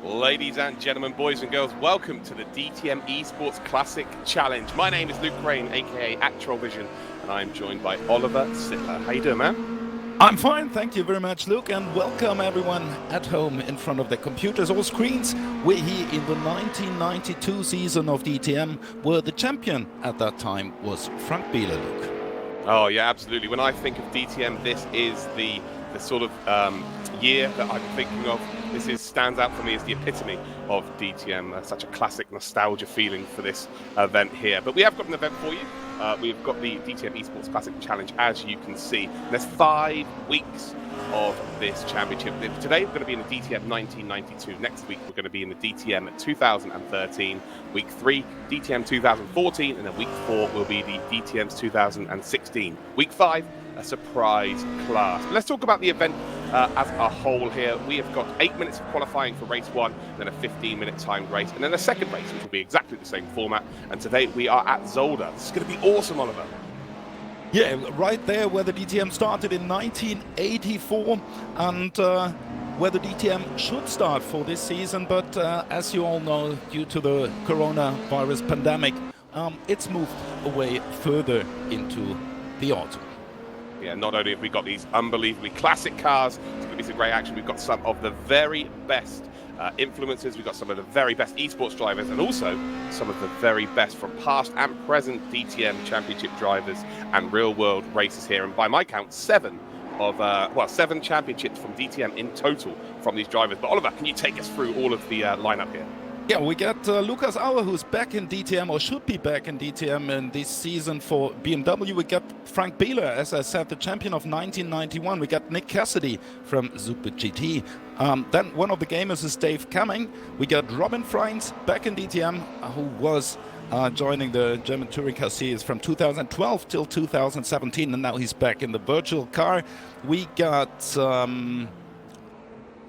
Ladies and gentlemen, boys and girls, welcome to the DTM Esports Classic Challenge. My name is Luke Crane, aka Vision, and I'm joined by Oliver Sittler. How you doing, man? I'm fine, thank you very much, Luke, and welcome everyone at home in front of the computers or screens. We're here in the 1992 season of DTM, where the champion at that time was Frank Bieler, Luke. Oh yeah, absolutely. When I think of DTM, this is the sort of year that I'm thinking of. This stands out for me as the epitome of DTM. Such a classic nostalgia feeling for this event here. But we have got an event for you. We've got the DTM Esports Classic Challenge, as you can see. There's 5 weeks of this championship. Today we're going to be in the DTM 1992. Next week we're going to be in the DTM 2013. Week 3, DTM 2014, and then week 4 will be the DTMs 2016. Week 5, a surprise class. But let's talk about the event as a whole here. We have got 8 minutes of qualifying for race 1, then a 15-minute timed race, and then a second race, which will be exactly the same format. And today we are at Zolder. This is going to be awesome, Oliver. Yeah, right there where the DTM started in 1984, and where the DTM should start for this season. But as you all know, due to the coronavirus pandemic, it's moved away further into the autumn. Yeah, not only have we got these unbelievably classic cars, it's going to be some great action. We've got some of the very best influencers, we've got some of the very best esports drivers, and also some of the very best from past and present DTM championship drivers and real-world races here. And by my count, 7 championships from DTM in total from these drivers. But Oliver, can you take us through all of the lineup here? Yeah, we got Lukas Auer, who's back in DTM, or should be back in DTM in this season for BMW. We got Frank Bieler, as I said, the champion of 1991. We got Nick Cassidy from Super GT. Then one of the gamers is Dave Cumming. We got Robin Freins back in DTM, who was joining the German Touring Car Series from 2012 till 2017, and now he's back in the virtual car. We got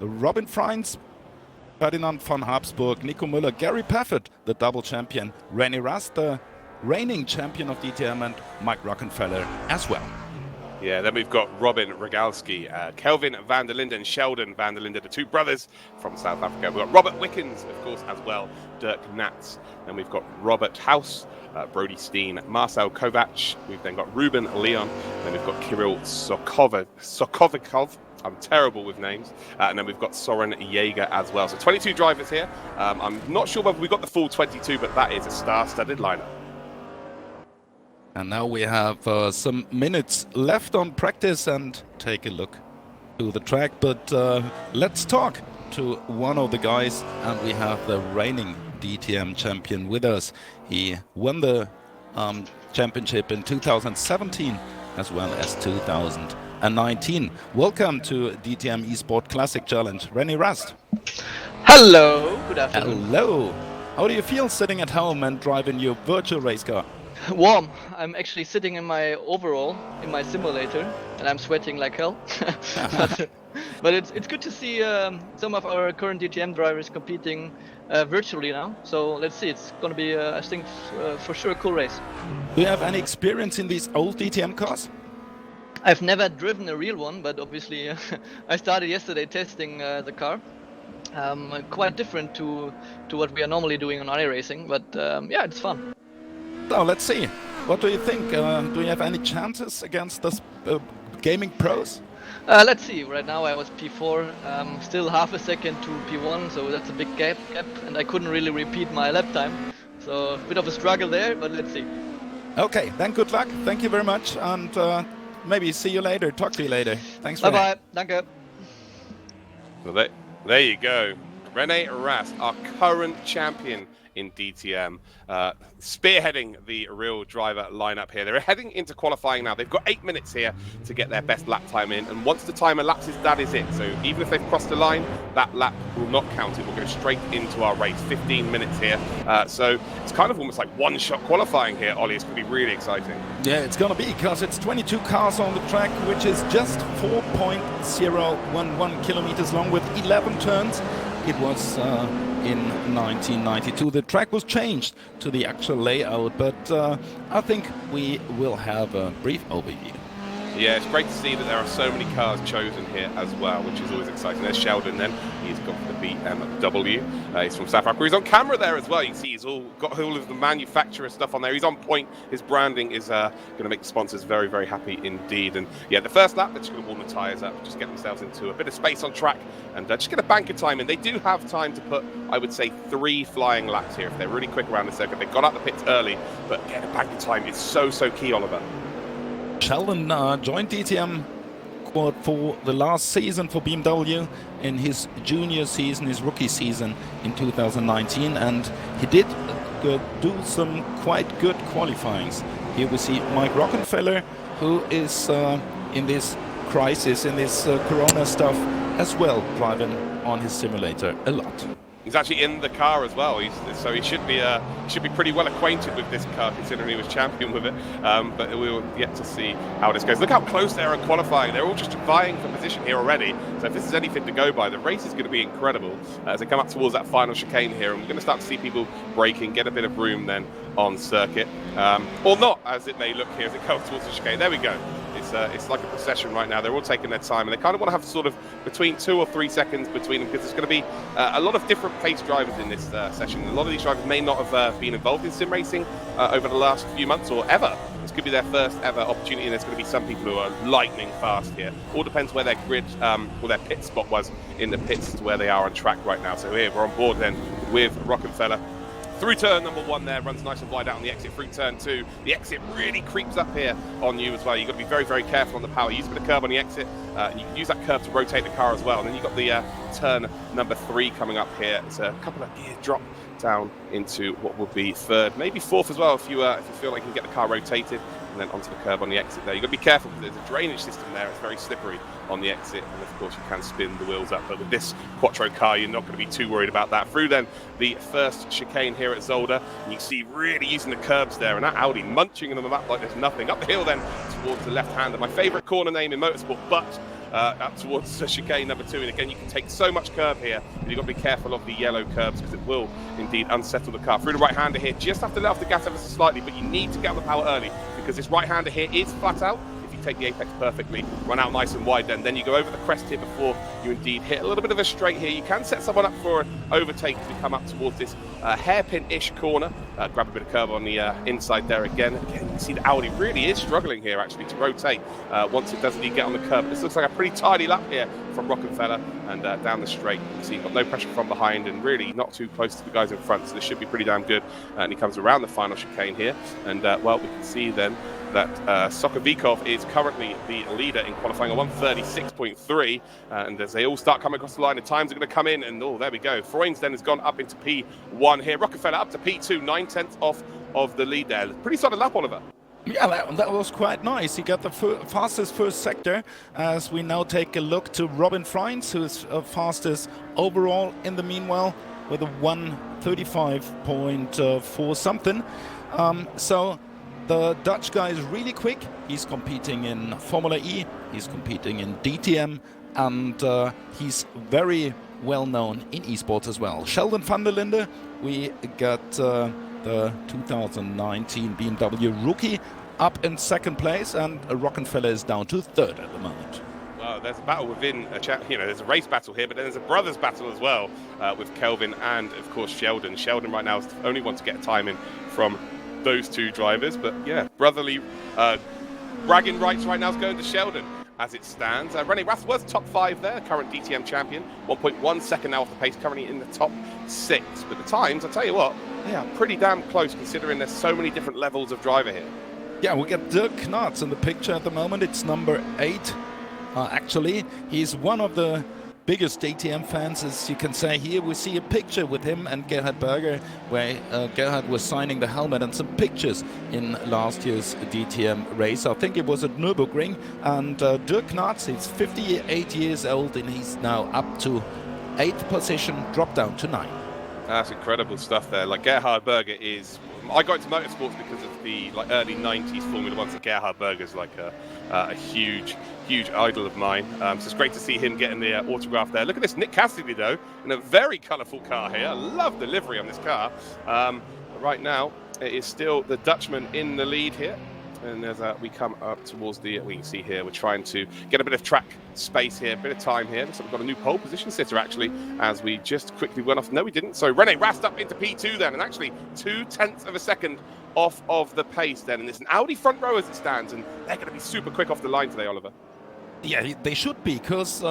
Robin Freins, Ferdinand von Habsburg, Nico Müller, Gary Paffett, the double champion, René Rast, the reigning champion of DTM, and Mike Rockenfeller as well. Yeah, then we've got Robin Rogalski, Kelvin van der Linden, Sheldon van der Linden, the 2 brothers from South Africa. We've got Robert Wickens, of course, as well, Dirk Natz. Then we've got Robert House, Brody Steen, Marcel Kovac. We've then got Ruben Leon. Then we've got Kirill Sokovikov. I'm terrible with names. And then we've got Soren Jaeger as well. So 22 drivers here. I'm not sure whether we got the full 22, but that is a star-studded lineup. And now we have some minutes left on practice and take a look to the track. But let's talk to one of the guys, and we have the reigning DTM champion with us. He won the championship in 2017 as well as 2019. Welcome to DTM Esports Classic Challenge, René Rast. Hello, good afternoon. Hello. How do you feel sitting at home and driving your virtual race car? Warm. I'm actually sitting in my overall, in my simulator, and I'm sweating like hell. but it's good to see some of our current DTM drivers competing virtually now. So let's see. It's going to be, I think, for sure a cool race. Do you have any experience in these old DTM cars? I've never driven a real one, but obviously I started yesterday testing the car. Quite different to what we are normally doing on iRacing, but yeah, it's fun. So let's see. What do you think? Do you have any chances against the gaming pros? Let's see. Right now I was P4, still half a second to P1, so that's a big gap, and I couldn't really repeat my lap time. So a bit of a struggle there, but let's see. Okay, then good luck. Thank you very much, and maybe see you later. Talk to you later. Thanks for Bye-bye. Danke. Well, there you go. René Rast, our current champion in DTM, spearheading the real driver lineup here. They're heading into qualifying now. They've got 8 minutes here to get their best lap time in, and once the time elapses, that is it. So even if they've crossed the line, that lap will not count. It will go straight into our race. 15 minutes here. So it's kind of almost like one-shot qualifying here, Ollie. It's going to be really exciting. Yeah, it's going to be, because it's 22 cars on the track, which is just 4.011 kilometers long with 11 turns. It was in 1992. The track was changed to the actual layout, but I think we will have a brief overview. Yeah, it's great to see that there are so many cars chosen here as well, which is always exciting. There's Sheldon then. He's gone for the BMW. He's from South Africa. He's on camera there as well. You can see he's got all of the manufacturer stuff on there. He's on point. His branding is going to make the sponsors very, very happy indeed. And yeah, the first lap, they're just going to warm the tyres up, just get themselves into a bit of space on track and just get a bank of time in. They do have time to put, I would say, 3 flying laps here if they're really quick around the circuit. They got out the pits early, but getting a bank of time is so, so key, Oliver. Sheldon joined DTM for the last season for BMW in his junior season, his rookie season in 2019, and he did do some quite good qualifyings. Here we see Mike Rockenfeller, who is in this crisis, in this Corona stuff as well, driving on his simulator a lot. He's actually in the car as well, so he should be pretty well acquainted with this car, considering he was champion with it. But we will yet to see how this goes. Look how close they are in qualifying. They're all just vying for position here already. So if this is anything to go by, the race is going to be incredible as they come up towards that final chicane here. And we're going to start to see people braking, get a bit of room then on circuit, or not, as it may look here as it comes towards the chicane. There we go. It's like a procession right now. They're all taking their time, and they kind of want to have sort of between 2 or 3 seconds between them, because there's going to be a lot of different pace drivers in this session. A lot of these drivers may not have been involved in sim racing over the last few months or ever. This could be their first ever opportunity, and there's going to be some people who are lightning fast here. All depends where their grid or their pit spot was in the pits to where they are on track right now. So here we're on board then with Rockenfeller. Through turn number 1 there, runs nice and wide out on the exit. Through turn 2, the exit really creeps up here on you as well. You've got to be very, very careful on the power. Use a bit of curb on the exit, and you can use that curve to rotate the car as well. And then you've got the turn number 3 coming up here. It's a couple of gear drop down into what will be 3rd, maybe 4th as well if you feel like you can get the car rotated, and then onto the curb on the exit there. You've got to be careful because there's a drainage system there. It's very slippery on the exit, and of course you can spin the wheels up, but with this Quattro car you're not going to be too worried about that. Through then the first chicane here at Zolder, and you can see really using the curbs there, and that Audi munching on the map like there's nothing. Up the hill then towards the left hander, my favourite corner name in motorsport, but up towards chicane number 2, and again you can take so much curb here, but you've got to be careful of the yellow curbs because it will indeed unsettle the car. Through the right hander here, just have to let off the gas ever so slightly, but you need to get on the power early because this right hander here is flat out. Take the apex perfectly, run out nice and wide, then you go over the crest here before you indeed hit a little bit of a straight here. You can set someone up for an overtake as you come up towards this hairpin-ish corner. Grab a bit of curb on the inside there again. Again, you can see the Audi really is struggling here actually to rotate once it does indeed get on the curb. This looks like a pretty tidy lap here from Rockenfeller, and down the straight you can see you've got no pressure from behind and really not too close to the guys in front, so this should be pretty damn good. And he comes around the final chicane here, and well, we can see then that Sokovikov is currently the leader in qualifying on 136.3, and as they all start coming across the line, the times are going to come in, and oh, there we go. Freund's then has gone up into P1 here. Rockenfeller up to P2, 9/10 off of the lead there. Pretty solid lap, Oliver. Yeah, that was quite nice. He got the fastest first sector, as we now take a look to Robin Freins, who is fastest overall in the meanwhile with a 1:35.4 something. So the Dutch guy is really quick. He's competing in Formula E, he's competing in DTM, and he's very well known in esports as well. Sheldon van der Linde, we got the 2019 BMW rookie up in 2nd place, and Rockenfeller is down to 3rd at the moment. Well, there's a battle within there's a race battle here, but then there's a brothers battle as well with Kelvin and of course Sheldon. Sheldon right now is the only one to get a time in from those 2 drivers, but yeah, brotherly bragging rights right now is going to Sheldon as it stands. René Rast was top 5 there, current DTM champion, 1.1 second now off the pace, currently in the top 6. But the times, I tell you what, yeah, pretty damn close considering there's so many different levels of driver here. Yeah, we got Dirk Knartz in the picture at the moment. It's number 8. Actually, he's one of the biggest DTM fans, as you can say. Here we see a picture with him and Gerhard Berger, where Gerhard was signing the helmet, and some pictures in last year's DTM race. I think it was at Nürburgring. And Dirk Knartz, he's 58 years old, and he's now up to 8th position, dropped down to 9. That's incredible stuff there. Like Gerhard Berger is... I got into motorsports because of the early 90s Formula 1, so Gerhard Berger's like a huge idol of mine. So it's great to see him getting the autograph there. Look at this, Nick Cassidy though, in a very colourful car here. I love the livery on this car. Right now, it is still the Dutchman in the lead here. And as we come up towards we can see here, we're trying to get a bit of track space here, a bit of time here. So we've got a new pole position sitter, actually, as we just quickly went off. No, we didn't. So Rene Rast up into P2 then, and actually 0.2 of a second off of the pace then. And it's an Audi front row as it stands, and they're going to be super quick off the line today, Oliver. Yeah, they should be, because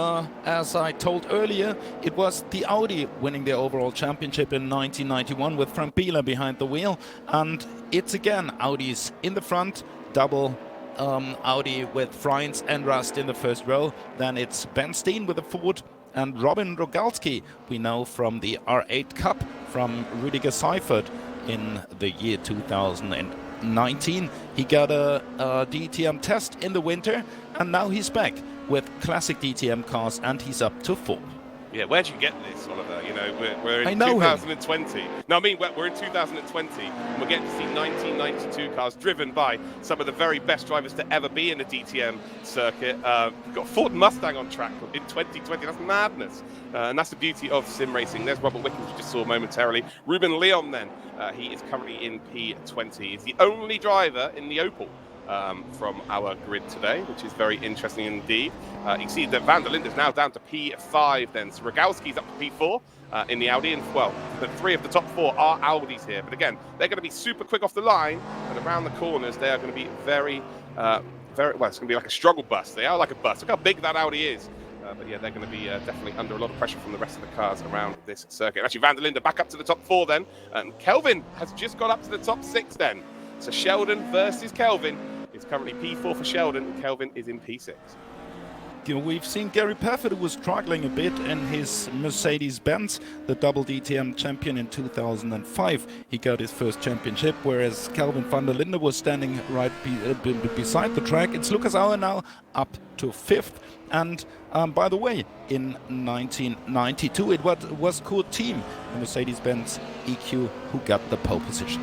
as I told earlier, it was the Audi winning the overall championship in 1991 with Frank Biela behind the wheel. And it's again Audi's in the front, double Audi with Freins and Rust in the first row. Then it's Ben Steen with a Ford and Robin Rogalski, we know from the R8 Cup from Rüdiger Seifert in the year 2019. He got a DTM test in the winter, and now he's back with classic DTM cars, and he's up to 4. Yeah, where'd you get this, Oliver? You know, we're in 2020. No, I mean, we're in 2020, and we're getting to see 1992 cars driven by some of the very best drivers to ever be in the DTM circuit. We've got a Ford Mustang on track in 2020. That's madness. And that's the beauty of sim racing. There's Robert Wickens, we just saw momentarily. Ruben Leon, then, he is currently in P20. He's the only driver in the Opel from our grid today, which is very interesting indeed. You can see that Van der Linde is now down to P5 then. So Rogalski's up to P4 in the Audi, and well, the 3 of the top 4 are Audis here. But again, they're going to be super quick off the line, and around the corners they are going to be very, well, it's going to be like a struggle bus. They are like a bus. Look how big that Audi is. But yeah, they're going to be definitely under a lot of pressure from the rest of the cars around this circuit. Actually, Van der Linde back up to the top 4 then, and Kelvin has just got up to the top 6 then. So Sheldon versus Kelvin. It's currently P4 for Sheldon, and Kelvin is in P6. We've seen Gary Paffett, who was struggling a bit in his Mercedes-Benz, the double DTM champion in 2005. He got his first championship, whereas Kelvin van der Linde was standing right beside the track. It's Lucas Auer now up to 5th. And by the way, in 1992, it was Kurt Team, the Mercedes-Benz EQ, who got the pole position.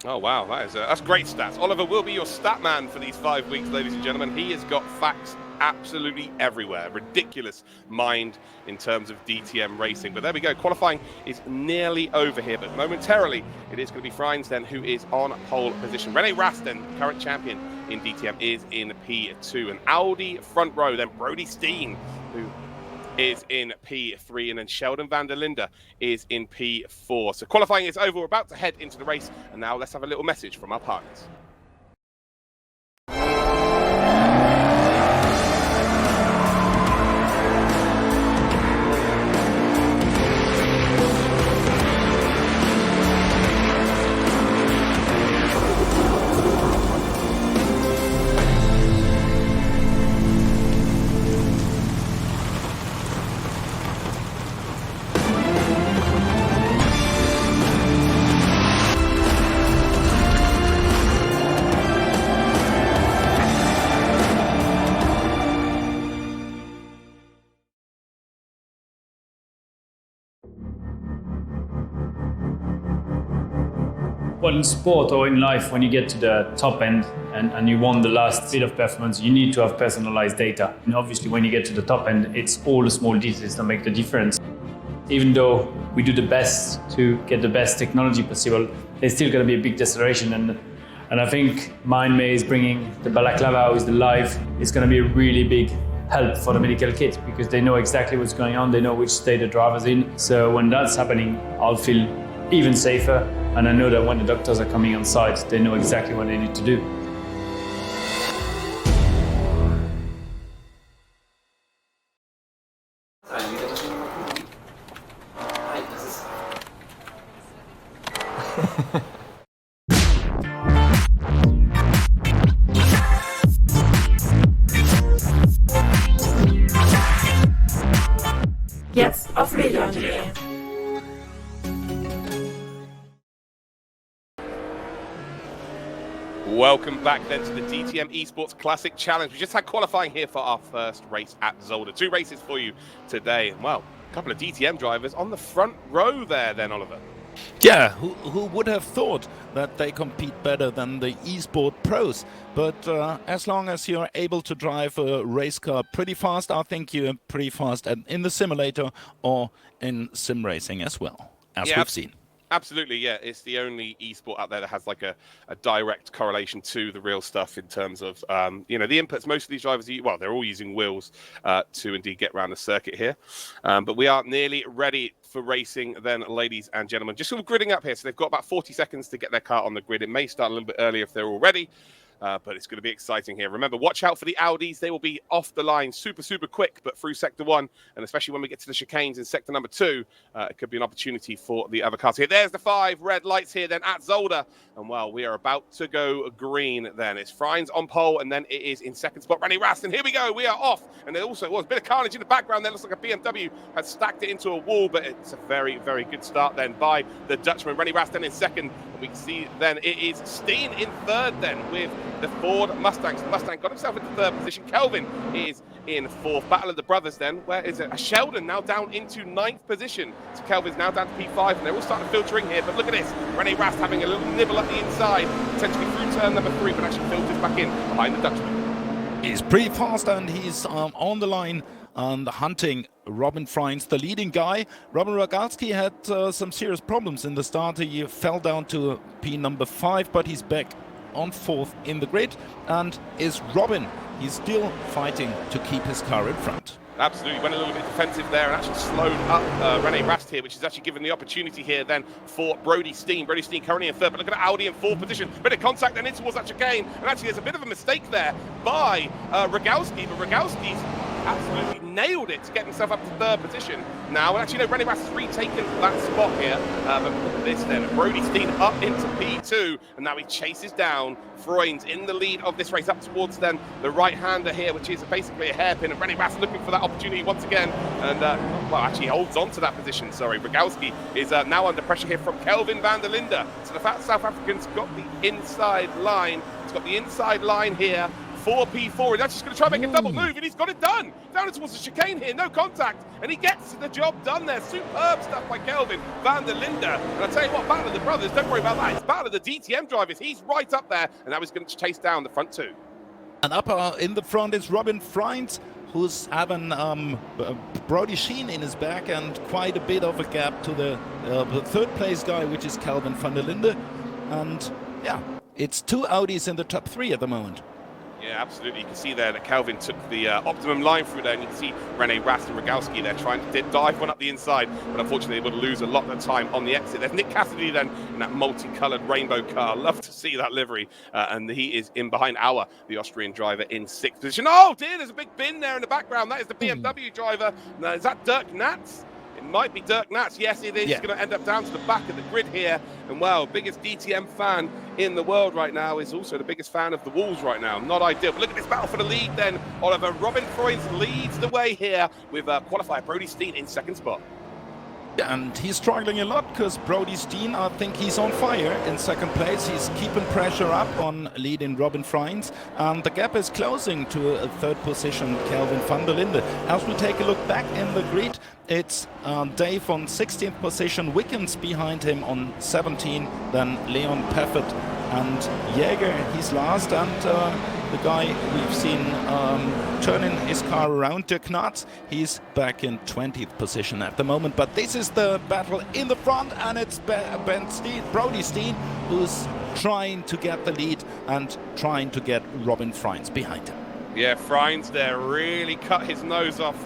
Oh wow, that's great stats. Oliver will be your stat man for these 5 weeks, ladies and gentlemen. He has got facts absolutely everywhere. Ridiculous mind in terms of DTM racing. But there we go. Qualifying is nearly over here, but momentarily it is going to be Freins then who is on pole position. Rene Rast, then current champion in DTM, is in P2. An Audi front row, then Brody Steen, who is in P3, and then Sheldon van der Linde is in P4. So qualifying is over. We're about to head into the race, and now let's have a little message from our partners. Well, in sport or in life, when you get to the top end and you want the last bit of performance, you need to have personalized data. And obviously, when you get to the top end, it's all the small details that make the difference. Even though we do the best to get the best technology possible, there's still going to be a big deceleration. And I think MindMay is bringing the balaclava with the live. It's going to be a really big help for the medical kit because they know exactly what's going on. They know which state the driver's in. So when that's happening, I'll feel even safer. And I know that when the doctors are coming on site, they know exactly what they need to do. Jetzt auf Medion.de. Welcome back then to the DTM Esports Classic Challenge. We just had qualifying here for our first race at Zolder. 2 races for you today. Well, a couple of DTM drivers on the front row there then, Oliver. Yeah, who would have thought that they compete better than the esport pros? But as long as you're able to drive a race car pretty fast, I think you're pretty fast in the simulator or in sim racing as well, as we've seen. Absolutely, yeah. It's the only esport out there that has like a direct correlation to the real stuff in terms of, the inputs. Most of these drivers, they're all using wheels to indeed get around the circuit here. But we are nearly ready for racing then, ladies and gentlemen. Just sort of gridding up here. So they've got about 40 seconds to get their car on the grid. It may start a little bit earlier if they're all ready. But it's going to be exciting here. Remember, watch out for the Audis. They will be off the line super, super quick, but through Sector 1, and especially when we get to the chicanes in Sector number 2, it could be an opportunity for the other cars here. There's the 5 red lights here then at Zolder. And, well, we are about to go green then. It's Freins on pole, and then it is in second spot, René Rast. And here we go. We are off. And there also was a bit of carnage in the background there. Looks like a BMW had stacked it into a wall, but it's a very, very good start then by the Dutchman. René Rast then in second. And we can see then it is Steen in third then with the Ford Mustangs. The Mustang got himself into third position. Kelvin is in fourth. Battle of the Brothers then. Where is it? Sheldon now down into ninth position. So Kelvin's now down to P5, and they're all starting to filter in here. But look at this. René Rast having a little nibble up the inside, potentially through turn number 3, but actually filters back in behind the Dutchman. He's pretty fast, and he's on the line and hunting Robin Freins, the leading guy. Robin Rogalski had some serious problems in the start. He fell down to P number 5, but he's back on 4th in the grid. And is Robin, he's still fighting to keep his car in front. Absolutely, went a little bit defensive there and actually slowed up René Rast here, which is actually given the opportunity here then for Brody Steen. Brody Steen currently in third, but look at Audi in 4th position. Bit of contact then in towards that chicane, and actually there's a bit of a mistake there by Rogalski, but Rogalski's absolutely nailed it to get himself up to 3rd position now. And actually, no, René Rast has retaken that spot here. But look at this then. Brody Steen up into P2, and now he chases down Freins in the lead of this race up towards then the right-hander here, which is basically a hairpin. And René Rast looking for that opportunity once again. And, actually holds on to that position. Sorry, Rogalski is now under pressure here from Kelvin van der Linde. So the South African's got the inside line. He's got the inside line here. 4P4, he's actually going to try and make a double move, and he's got it done. Down towards the chicane here, no contact, and he gets the job done there. Superb stuff by Kelvin van der Linde. And I'll tell you what, Battle of the Brothers, don't worry about that. It's Battle of the DTM drivers. He's right up there, and now he's going to chase down the front 2. And up in the front is Robin Freins, who's having Brody Sheen in his back, and quite a bit of a gap to the 3rd place guy, which is Kelvin van der Linde. And yeah, it's 2 Audis in the top 3 at the moment. Yeah, absolutely. You can see there that Kelvin took the optimum line through there, and you can see René Rast and Rogalski there trying to dive one up the inside, but unfortunately they would lose a lot of time on the exit. There's Nick Cassidy then in that multicoloured rainbow car. Love to see that livery, and he is in behind the Austrian driver in 6th position. Oh dear, there's a big bin there in the background. That is the BMW driver. Now, is that Dirk Natz? It might be Dirk Natz. Yes, it is. Yeah. He's going to end up down to the back of the grid here. And, well, biggest DTM fan in the world right now is also the biggest fan of the walls right now. Not ideal. But look at this battle for the lead then. Oliver Robin Freins leads the way here with qualifier Brody Steen in 2nd spot. And he's struggling a lot because Brody Steen, I think he's on fire in 2nd place. He's keeping pressure up on leading Robin Freins. And the gap is closing to a 3rd position, Kelvin van der Linde. As we take a look back in the grid, it's Dave on 16th position, Wickens behind him on 17, then Leon Paffett and Jäger, he's last, and the guy we've seen turning his car around, Dirk Natz, he's back in 20th position at the moment. But this is the battle in the front, and it's Brody Steen who's trying to get the lead and trying to get Robin Freins behind him. Yeah, Freins there really cut his nose off,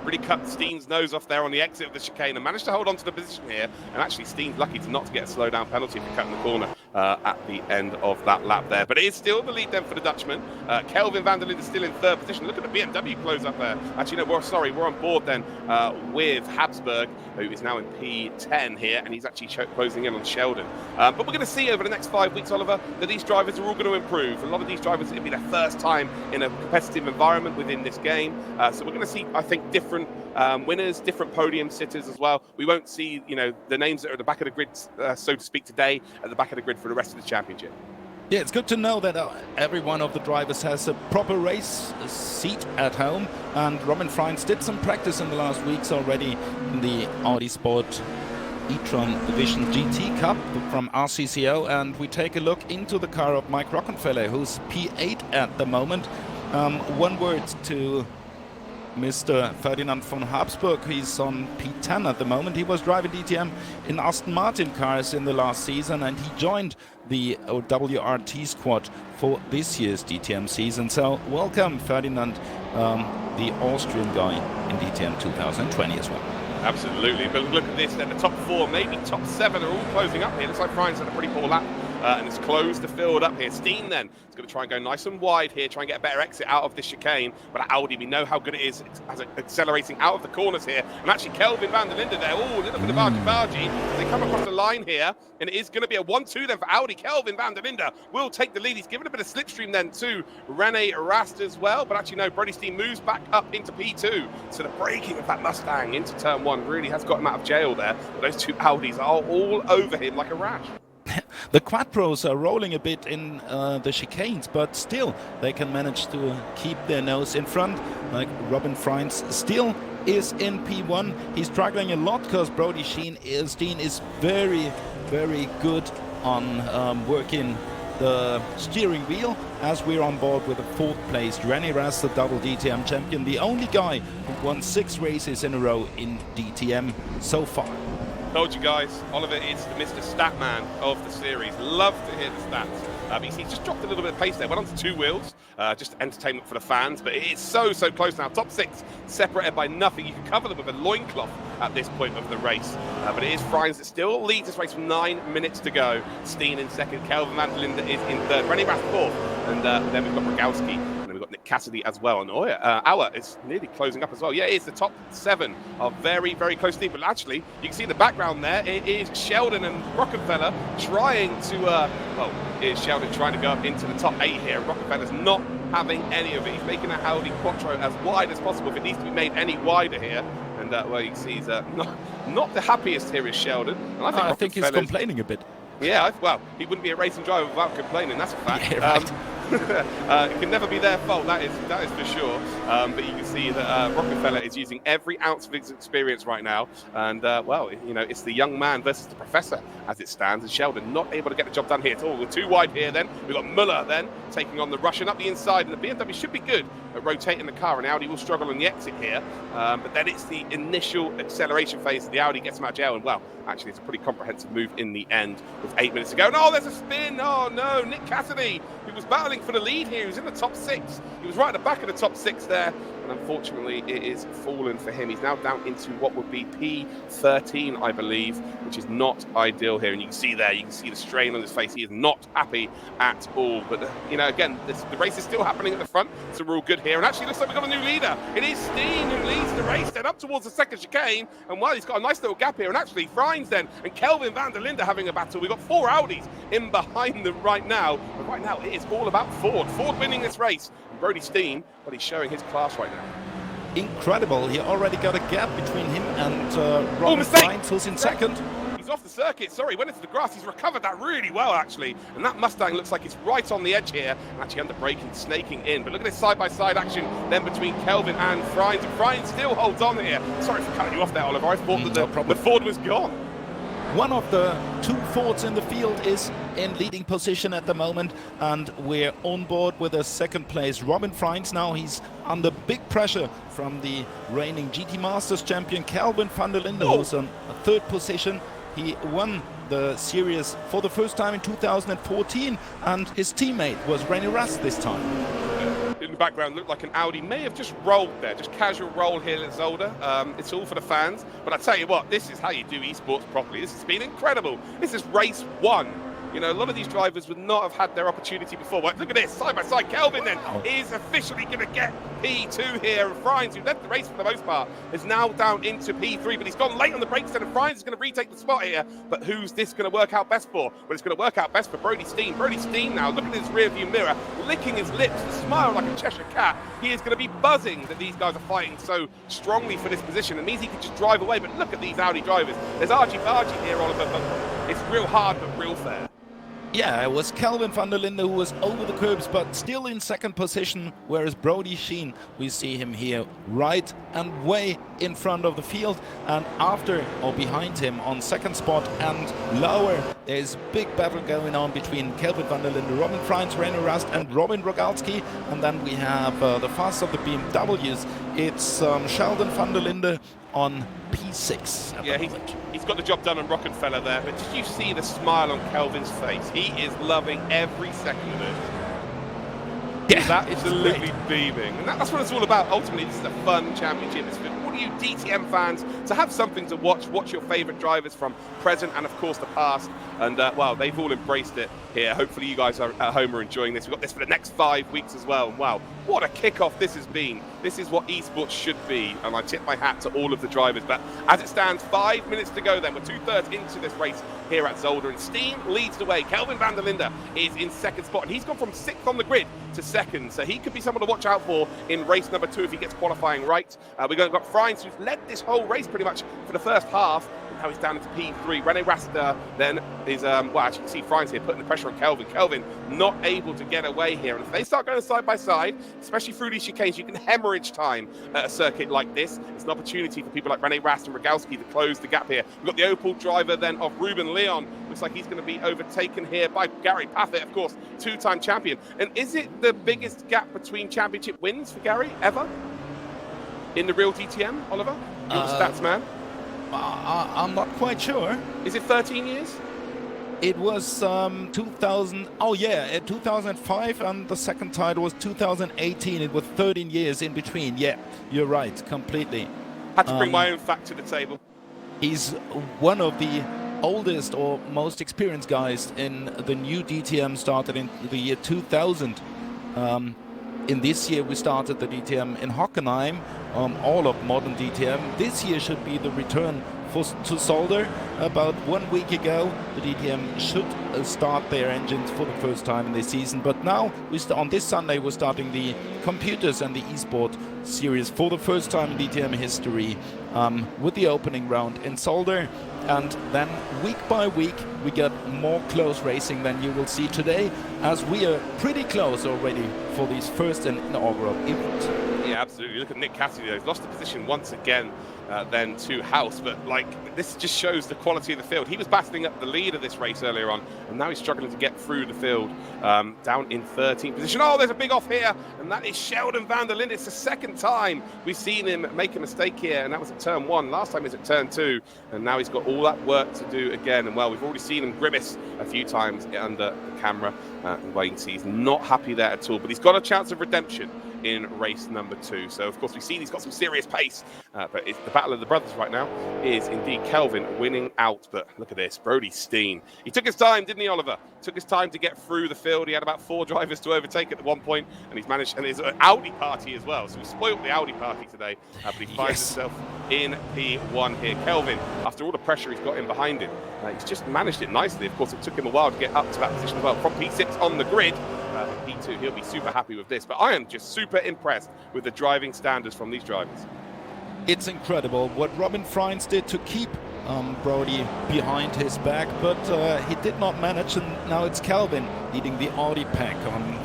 really cut Steen's nose off there on the exit of the chicane and managed to hold on to the position here. And actually, Steen's lucky to not get a slow down penalty for cutting the corner at the end of that lap there. But it is still the lead then for the Dutchman. Kelvin van der Linde is still in 3rd position. Look at the BMW close up there. Actually, no, we're on board then with Habsburg, who is now in P10 here, and he's actually closing in on Sheldon. But we're going to see over the next 5 weeks, Oliver, that these drivers are all going to improve. A lot of these drivers, it'll be their first time in a competitive environment within this game. So we're going to see, I think, different winners, different podium sitters as well. We won't see, the names that are at the back of the grid, so to speak, today at the back of the grid for the rest of the championship. Yeah, it's good to know that every one of the drivers has a proper race seat at home. And Robin Freins did some practice in the last weeks already in the Audi Sport e-tron Division GT Cup from RCCO. And we take a look into the car of Mike Rockenfeller, who's P8 at the moment. One word to Mr. Ferdinand von Habsburg. He's on P10 at the moment. He was driving DTM in Aston Martin cars in the last season, and he joined the WRT squad for this year's DTM season. So welcome, Ferdinand, the Austrian guy in DTM 2020 as well. Absolutely, but look at this then, the top 4, maybe top 7 are all closing up here. Looks like Brian's had a pretty poor lap and it's closed the field up here. Steen then is going to try and go nice and wide here, try and get a better exit out of this chicane. But Audi, we know how good it is as accelerating out of the corners here. And actually Kelvin van der Linde there, oh, a little bit of argy-bargy as they come across the line here. And it is going to be a 1-2 then for Audi. Kelvin van der Linde will take the lead. He's given a bit of slipstream then to Rene Rast as well. But actually no, Brody Steen moves back up into P2. So the braking of that Mustang into turn 1 really has got him out of jail there. But those two Audis are all over him like a rash. The Quattros are rolling a bit in the chicanes, but still they can manage to keep their nose in front. Like Robin Freins still is in P1. He's struggling a lot because Brody Steen is very, very good on working the steering wheel, as we're on board with a 4th placed Rene Rast, the double DTM champion, the only guy who won 6 races in a row in DTM so far. Told you guys, Oliver is the Mr. Statman of the series. Love to hear the stats. But he's just dropped a little bit of pace there. Went on to 2 wheels, just entertainment for the fans. But it is so close now. Top 6 separated by nothing. You can cover them with a loincloth at this point of the race. But it is Freins that still leads this race with 9 minutes to go. Steen in 2nd. Kelvin van der Linde is in 3rd. Rene Rast 4th. And then we've got Rogowski. And then we've got Nick Cassidy as well. And Auer is nearly closing up as well. Yeah, it's the top 7 are very, very close to. But actually, you can see in the background there, it is Sheldon and Rockefeller trying to, here's Sheldon trying to go up into the top 8 here. Rockefeller's not having any of it. He's making that Audi Quattro as wide as possible if it needs to be made any wider here. And well, you can see he's not the happiest here is Sheldon. And I think he's complaining a bit. Yeah, well, he wouldn't be a racing driver without complaining, that's a fact. Yeah, right. It can never be their fault, that is for sure. But you can see that Rockefeller is using every ounce of his experience right now. And, well, you know, it's the young man versus the professor as it stands. And Sheldon not able to get the job done here at all. We're too wide here then. We've got Muller then taking on the Russian up the inside. And the BMW should be good at rotating the car. And Audi will struggle on the exit here. But then it's the initial acceleration phase that the Audi gets him out of jail. And, well, actually, it's a pretty comprehensive move in the end with 8 minutes to go. No, there's a spin. Oh, no, Nick Cassidy, who was battling for the lead here. He was in the top 6. He was right at the back of the top 6 there. And unfortunately, it is fallen for him. He's now down into what would be P13, I believe, which is not ideal here. And you can see there, you can see the strain on his face. He is not happy at all. But, you know, again, the race is still happening at the front, so we're all good here. And actually, looks like we've got a new leader. It is Steen who leads the race, then up towards the 2nd chicane. And, well, he's got a nice little gap here. And actually, Freins then and Kelvin van der Linde having a battle. We've got 4 Audis in behind them right now. But right now, it is all about Ford. Ford winning this race. And Brody Steen, but he's showing his class right now. Incredible. He already got a gap between him and Robin Freins, who's in 2nd. He's off the circuit, sorry, went into the grass. He's recovered that really well, actually. And that Mustang looks like it's right on the edge here. Actually under braking, snaking in. But look at this side-by-side action then between Kelvin and Freins. And Freins still holds on here. Sorry for cutting you off there, Oliver. I thought that the Ford was gone. One of the 2 Fords in the field is in leading position at the moment, and we're on board with a 2nd place. Robin Freins now, he's under big pressure from the reigning GT Masters champion Kelvin van der Linde, who's on a 3rd position. He won the series for the first time in 2014, and his teammate was Rene Rast this time. In the background looked like an Audi may have just rolled there, just casual roll here at Zolder. It's all for the fans, but I tell you what, this is how you do esports properly. This has been incredible. This is race 1. You know, a lot of these drivers would not have had their opportunity before. But look at this, side by side. Kelvin then is officially going to get P2 here. And Freins, who led the race for the most part, is now down into P3. But he's gone late on the brakes then, and Freins is going to retake the spot here. But who's this going to work out best for? Well, it's going to work out best for Brody Steen. Brody Steen now, look at his rear view mirror, licking his lips, a smile like a Cheshire cat. He is going to be buzzing that these guys are fighting so strongly for this position. It means he can just drive away. But look at these Audi drivers. There's argy-bargy here, Oliver, but it's real hard but real fair. Yeah, it was Kelvin van der Linde who was over the curbs, but still in second position, whereas Brody Sheen, we see him here right and way in front of the field, and after or behind him on second spot and lower, there's a big battle going on between Kelvin van der Linde, Robin Freins, René Rast and Robin Rogalski, and then we have the fast of the BMWs. It's Sheldon van der Linde on P6 yeah, he's got the job done on Rockefeller there, but did you see the smile on Kelvin's face? He is loving every second of it. Yeah, He's absolutely beaming. And that's what it's all about. Ultimately, this is a fun championship. It's for all you DTM fans to have something to watch your favourite drivers from present and, of course, the past. And, well, they've all embraced it here. Hopefully you guys are at home are enjoying this. We've got this for the next 5 weeks as well. And, wow, what a kickoff this has been. This is what esports should be. And I tip my hat to all of the drivers. But as it stands, 5 minutes to go then. We're 2/3 into this race here at Zolder. And Steam leads the way. Kelvin van der Linde is in second spot. And he's gone from 6th on the grid to 2nd. So he could be someone to watch out for in race number 2 if he gets qualifying right. We've got Freins, who's led this whole race pretty much for the first half. Now he's down into P3. René Rasta then is, well, as you can see, Freins here putting the pressure on Kelvin. Kelvin not able to get away here. And if they start going side by side, especially through these chicanes, you can hemorrhage time at a circuit like this. It's an opportunity for people like René Rast and Rogalski to close the gap here. We've got the Opel driver then of Ruben Leon. Looks like he's going to be overtaken here by Gary Paffett, of course, 2-time champion. And is it the biggest gap between championship wins for Gary ever in the real DTM, Oliver? You're the stats man. I'm not quite sure. Is it 13 years? It was 2000. Oh yeah, 2005, and the second title was 2018. It was 13 years in between. Yeah, you're right, completely. Had to bring my own fact to the table. He's one of the oldest or most experienced guys in the new DTM. Started in the year 2000. In this year, we started the DTM in Hockenheim, all of modern DTM. This year should be the return to Zolder. About 1 week ago, the DTM should start their engines for the first time in this season. But now, on this Sunday, we're starting the computers and the eSport series for the first time in DTM history with the opening round in Zolder. And then week by week, we get more close racing than you will see today, as we are pretty close already for these first and inaugural events. Yeah, absolutely. Look at Nick Cassidy, though. He's lost the position once again then to House, but like this just shows the quality of the field. He was battling up the lead of this race earlier on, and now he's struggling to get through the field, down in 13th position. Oh, there's a big off here, and that is Sheldon van der Linde. It's the second time we've seen him make a mistake here, and that was at turn 1. Last time he was at turn 2, and now he's got all that work to do again. And well, we've already seen him grimace a few times under the camera, and well, you can see he's not happy there at all, but he's got a chance of redemption in race number 2. So of course we've seen he's got some serious pace, but it's the battle of the brothers right now is indeed Kelvin winning out. But look at this, Brody Steen. He took his time, didn't he, Oliver? Took his time to get through the field. He had about 4 drivers to overtake at one point, and he's managed, and there's an Audi party as well. So we spoiled the Audi party today, but he finds himself in P1 here. Kelvin, after all the pressure he's got in behind him, he's just managed it nicely. Of course, it took him a while to get up to that position as well. From P6 on the grid, P2, he'll be super happy with this. But I am just super impressed with the driving standards from these drivers. It's incredible what Robin Freins did to keep Brody behind his back, but he did not manage, and now it's Kelvin leading the Audi pack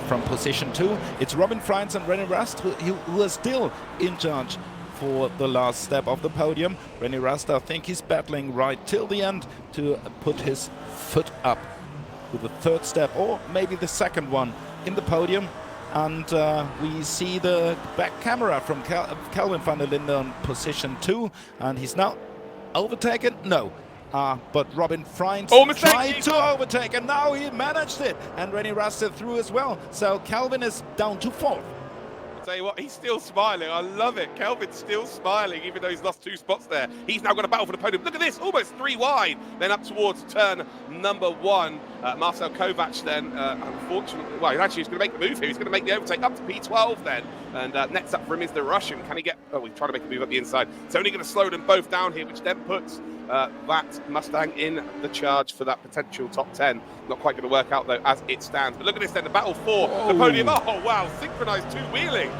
from position 2. It's Robin Freins and René Rast who are still in charge for the last step of the podium. René Rast, I think he's battling right till the end to put his foot up with the third step, or maybe the second one in the podium. And we see the back camera from Kelvin van der Linde on position 2, and he's now overtaken. No, but Robin Freins tried to overtake, and now he managed it. And René Rast through as well. So Kelvin is down to 4th. I'll tell you what, he's still smiling. I love it. Kelvin's still smiling, even though he's lost 2 spots there. He's now got to battle for the podium. Look at this, almost 3 wide. Then up towards turn number 1. Marcel Kovac then, unfortunately, well, actually he's going to make the move here. He's going to make the overtake up to P12 then. And next up for him is the Russian. Can he get, oh, he's trying to make a move up the inside. It's only going to slow them both down here, which then puts that Mustang in the charge for that potential top 10. Not quite going to work out, though, as it stands. But look at this then, the battle for the podium. Oh, wow, synchronized 2-wheeling.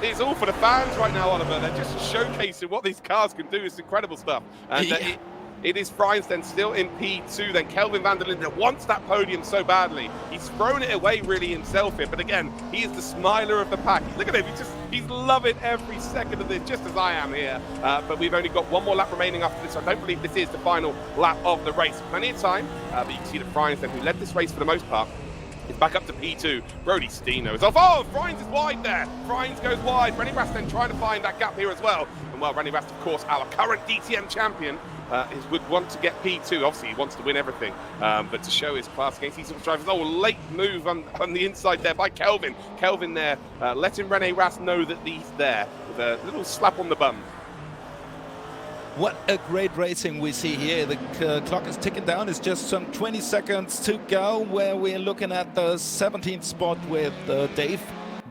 It's all for the fans right now, Oliver. They're just showcasing what these cars can do. It's incredible stuff. And It is Frines then still in P2. Then Kelvin van der Linde wants that podium so badly. He's thrown it away really himself here. But again, he is the smiler of the pack. Look at him. He's loving every second of this, just as I am here. But we've only got one more lap remaining after this. So I don't believe this is the final lap of the race. Plenty of time. But you can see that Frines then, who led this race for the most part, is back up to P2. Brody Steno is off. Oh, Frines is wide there. Frines goes wide. Rennie Rast then trying to find that gap here as well. And well, Rennie Rast, of course, our current DTM champion, would want to get P2. Obviously, he wants to win everything. But to show his class against these sort of drivers. Oh, late move on the inside there by Kelvin. Kelvin there letting Rennie Rast know that he's there with a little slap on the bum. What a great racing we see here. The clock is ticking down. It's just some 20 seconds to go, where we're looking at the 17th spot with Dave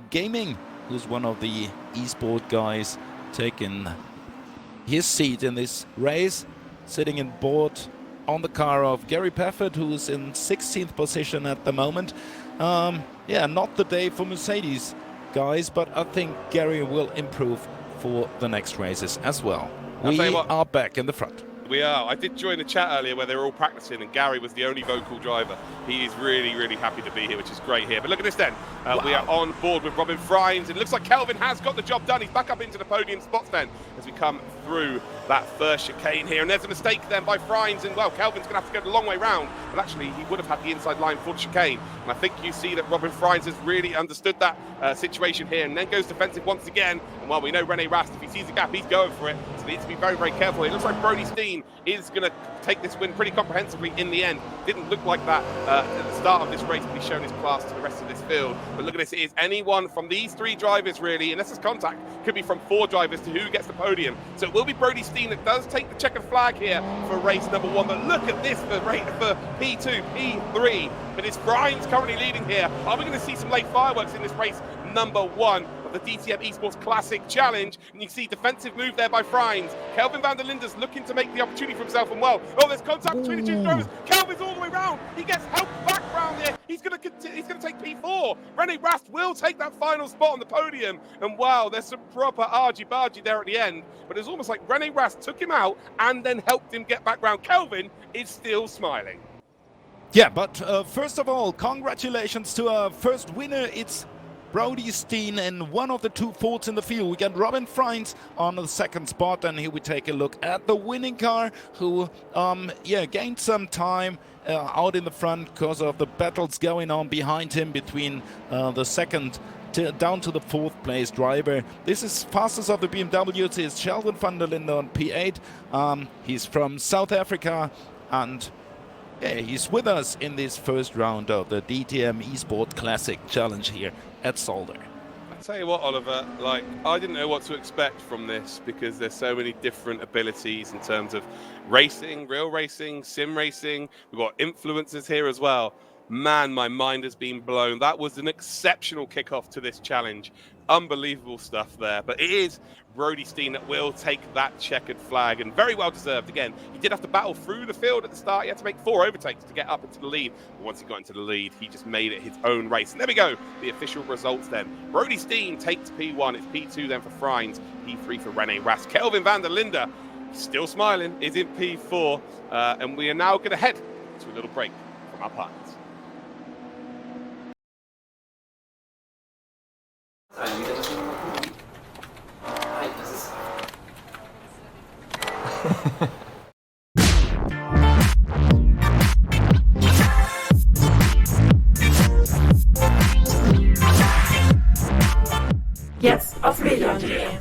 Gaming, who's one of the esport guys, taking his seat in this race, sitting in board on the car of Gary Pafford, who's in 16th position at the moment. Yeah, not the day for Mercedes guys, but I think Gary will improve for the next races as well. We are back in the front. We are. I did join the chat earlier where they were all practicing and Gary was the only vocal driver. He is really, really happy to be here, which is great here. But look at this then. Wow. We are on board with Robin Frines. It looks like Kelvin has got the job done. He's back up into the podium spots then as we come through that first chicane here. And there's a mistake then by Frines. And well, Kelvin's going to have to go the long way round. But actually, he would have had the inside line for the chicane. And I think you see that Robin Frines has really understood that situation here and then goes defensive once again. And while we know Rennie Rast, if he sees a gap, he's going for it. So he needs to be very, very careful. It looks like Brody Steen is going to take this win pretty comprehensively in the end. Didn't look like that at the start of this race, but he's shown his class to the rest of this field. But look at this, it is anyone from these three drivers really, unless there's contact, could be from four drivers to who gets the podium. So it will be Brody Steen that does take the checkered flag here for race number one. But look at this for P2, P3. But it's Frines currently leading here. Are we going to see some late fireworks in this race number one of the DTM Esports Classic Challenge? And you see defensive move there by Frines. Kelvin van der Linde's looking to make the opportunity for himself, and well, oh, there's contact between the two drivers. Kelvin's all the way round. He gets helped back round there. He's going to take P4. Rennie Rast will take that final spot on the podium. And wow, there's some proper argy-bargy there at the end. But it's almost like Rennie Rast took him out and then helped him get back round. Kelvin is still smiling. Yeah, but first of all, congratulations to our first winner. It's Brody Steen in one of the two Fords in the field. We got Robin Frines on the second spot, and here we take a look at the winning car, who gained some time out in the front because of the battles going on behind him between the second down to the fourth place driver. This is fastest of the BMWs. Is Sheldon van der Linde on P8. He's from South Africa, and yeah, he's with us in this first round of the DTM Esport Classic Challenge here at Zolder. I tell you what, Oliver, I didn't know what to expect from this because there's so many different abilities in terms of racing, real racing, sim racing. We've got influencers here as well. Man, my mind has been blown. That was an exceptional kickoff to this challenge. Unbelievable stuff there. But it is Brody Steen that will take that checkered flag, and very well deserved. Again, he did have to battle through the field at the start. He had to make 4 overtakes to get up into the lead. But once he got into the lead, he just made it his own race. And there we go, the official results then. Brody Steen takes P1. It's P2 then for Frines, P3 for Rennie Rast. Kelvin van der Linde, still smiling, is in P4. And we are now going to head to a little break from our partners. Jetzt auf medion.de.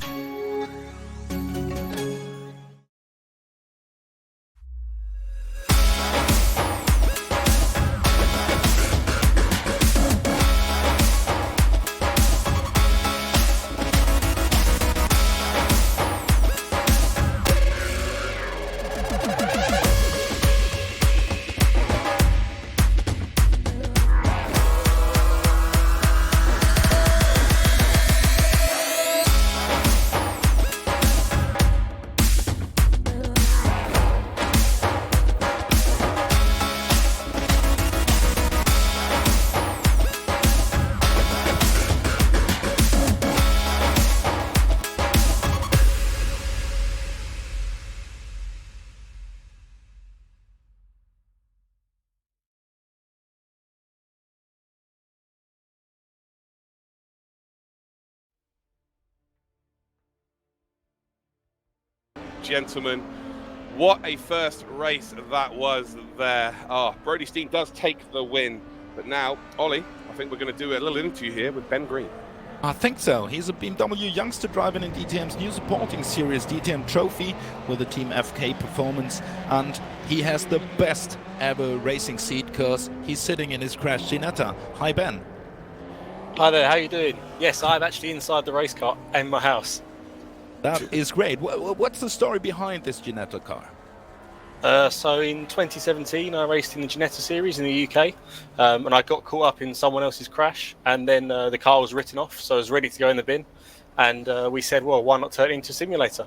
gentlemen. What a first race that was there. Oh, Brody Steen does take the win. But now, Ollie, I think we're going to do a little interview here with Ben Green. I think so. He's a BMW youngster driving in DTM's new supporting series, DTM Trophy, with the Team FK Performance. And he has the best ever racing seat because he's sitting in his Crash Ginetta. Hi, Ben. Hi there, how you doing? Yes, I'm actually inside the race car in my house. That is great. What's the story behind this Ginetta car? So in 2017, I raced in the Ginetta series in the UK, and I got caught up in someone else's crash, and then the car was written off, so I was ready to go in the bin, and we said, well, why not turn it into a simulator?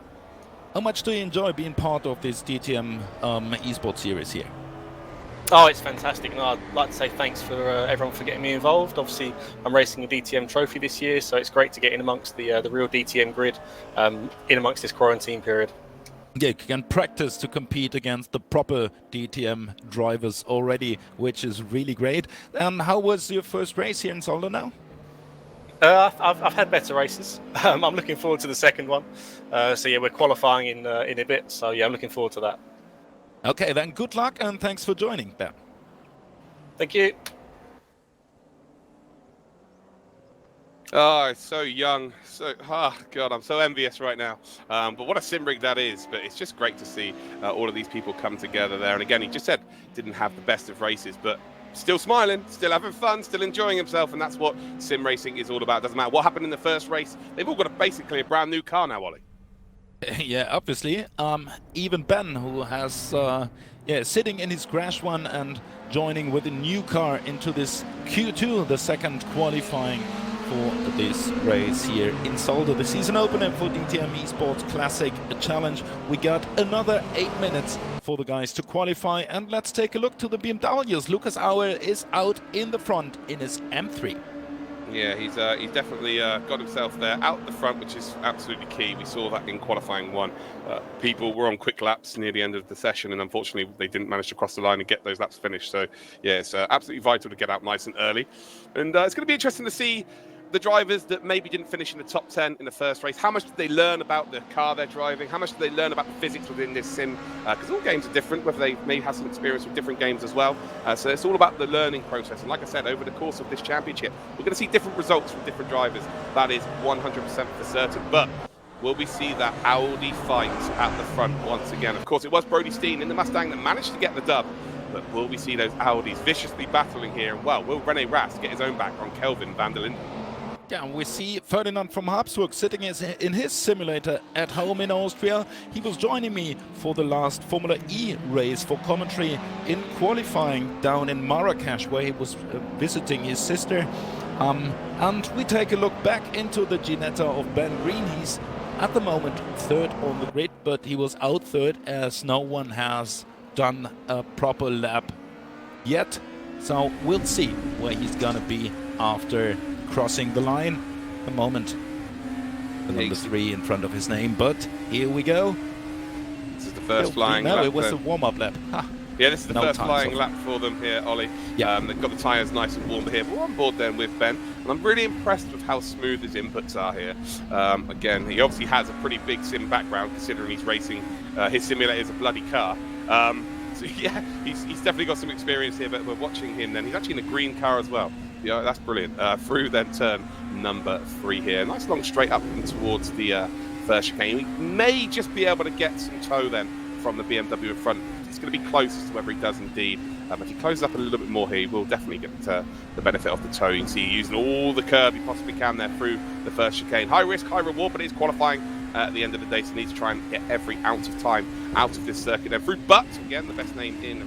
How much do you enjoy being part of this DTM esports series here? Oh, it's fantastic, and I'd like to say thanks for everyone for getting me involved. Obviously, I'm racing a DTM trophy this year, so it's great to get in amongst the real DTM grid in amongst this quarantine period. Yeah, you can practice to compete against the proper DTM drivers already, which is really great. And how was your first race here in Zolder now? I've had better races. I'm looking forward to the second one. So yeah, we're qualifying in a bit, so yeah, I'm looking forward to that. Okay, then good luck and thanks for joining, Ben. Thank you. Oh, it's so young. God, I'm so envious right now. But what a sim rig that is. But it's just great to see all of these people come together there. And again, he just said didn't have the best of races, but still smiling, still having fun, still enjoying himself. And that's what sim racing is all about. Doesn't matter what happened in the first race. They've all got basically a brand new car now, Ollie. Yeah, obviously. Even Ben, who has sitting in his Crash one and joining with a new car into this Q2, the second qualifying for this race here in Zolder, the season opener for DTM Esports Classic Challenge. We got another 8 minutes for the guys to qualify, and let's take a look to the BMWs. Lucas Auer is out in the front in his M3. Yeah, he's definitely got himself there out the front, which is absolutely key. We saw that in qualifying one. People were on quick laps near the end of the session, and unfortunately they didn't manage to cross the line and get those laps finished. So yeah, it's absolutely vital to get out nice and early. And it's going to be interesting to see the drivers that maybe didn't finish in the top 10 in the first race. How much did they learn about the car they're driving? How much did they learn about the physics within this sim? Because all games are different, whether they may have some experience with different games as well. So it's all about the learning process. And like I said, over the course of this championship, we're going to see different results from different drivers. That is 100% for certain. But will we see that Audi fight at the front once again? Of course, it was Brody Steen in the Mustang that managed to get the dub. But will we see those Audis viciously battling here? And well, will Rene Rast get his own back on Kelvin van der Linden? Yeah, we see Ferdinand from Habsburg sitting in his simulator at home in Austria. He was joining me for the last Formula E race for commentary in qualifying down in Marrakesh, where he was visiting his sister. And we take a look back into the Ginetta of Ben Green. He's at the moment third on the grid, but he was out third as no one has done a proper lap yet. So we'll see where he's gonna be after crossing the line. A moment, the number 3 in front of his name, but here we go. This is the first flying lap. No, it was a warm-up lap. Yeah, this is the first flying lap for them here, Ollie. Yeah. They've got the tyres nice and warm here, but we're on board then with Ben. And I'm really impressed with how smooth his inputs are here. Again, he obviously has a pretty big sim background, considering he's racing. His simulator is a bloody car. So yeah, he's definitely got some experience here, but we're watching him then. He's actually in a green car as well. Yeah, that's brilliant. Through then turn number 3 here. Nice long straight up and towards the first chicane. We may just be able to get some tow then from the BMW in front. It's going to be close as to whether he does indeed. If he closes up a little bit more here, he will definitely get the benefit of the tow. You can see using all the curb he possibly can there through the first chicane. High risk, high reward, but it is qualifying at the end of the day, so he needs to try and get every ounce of time out of this circuit then through. But again, the best name in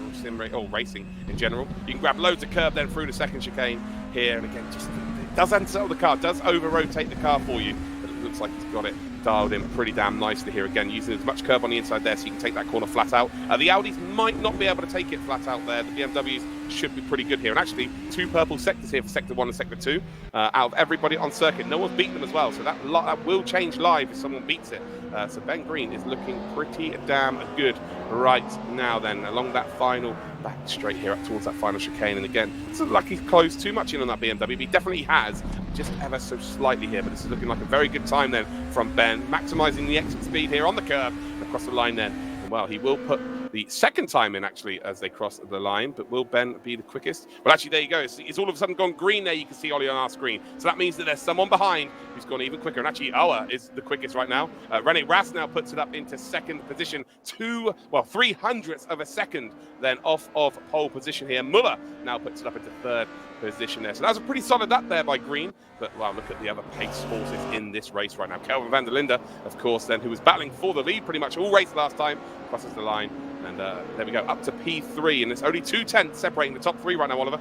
racing in general. You can grab loads of curb then through the second chicane here, and again, just it does unsettle the car, does over rotate the car for you, but it looks like he's got it dialed in pretty damn nicely here. Again, using as much curb on the inside there so you can take that corner flat out. The Audis might not be able to take it flat out there. The BMWs should be pretty good here. And actually, 2 purple sectors here for Sector 1 and Sector 2. Out of everybody on circuit, no one's beaten them as well. So that will change live if someone beats it. So Ben Green is looking pretty damn good right now then, along that final back straight here up towards that final chicane. And again, it's not like he's closed too much in on that BMW. He definitely has, just ever so slightly here. But this is looking like a very good time then from Ben, maximising the exit speed here on the curb. The across the line then. And well, he will put the second time in actually as they cross the line, but will Ben be the quickest? Well, actually, there you go. It's all of a sudden gone green there. You can see Ollie on our screen. So that means that there's someone behind who's gone even quicker. And actually, Awa is the quickest right now. Rene Rast now puts it up into second position, 300ths of a second then off of pole position here. Muller now puts it up into third position there. So that was a pretty solid up there by Green. But wow, look at the other pace horses in this race right now. Kelvin van der Linde, of course, then, who was battling for the lead pretty much all race last time, crosses the line. And there we go, up to P3. And it's only 2 tenths separating the top three right now, Oliver.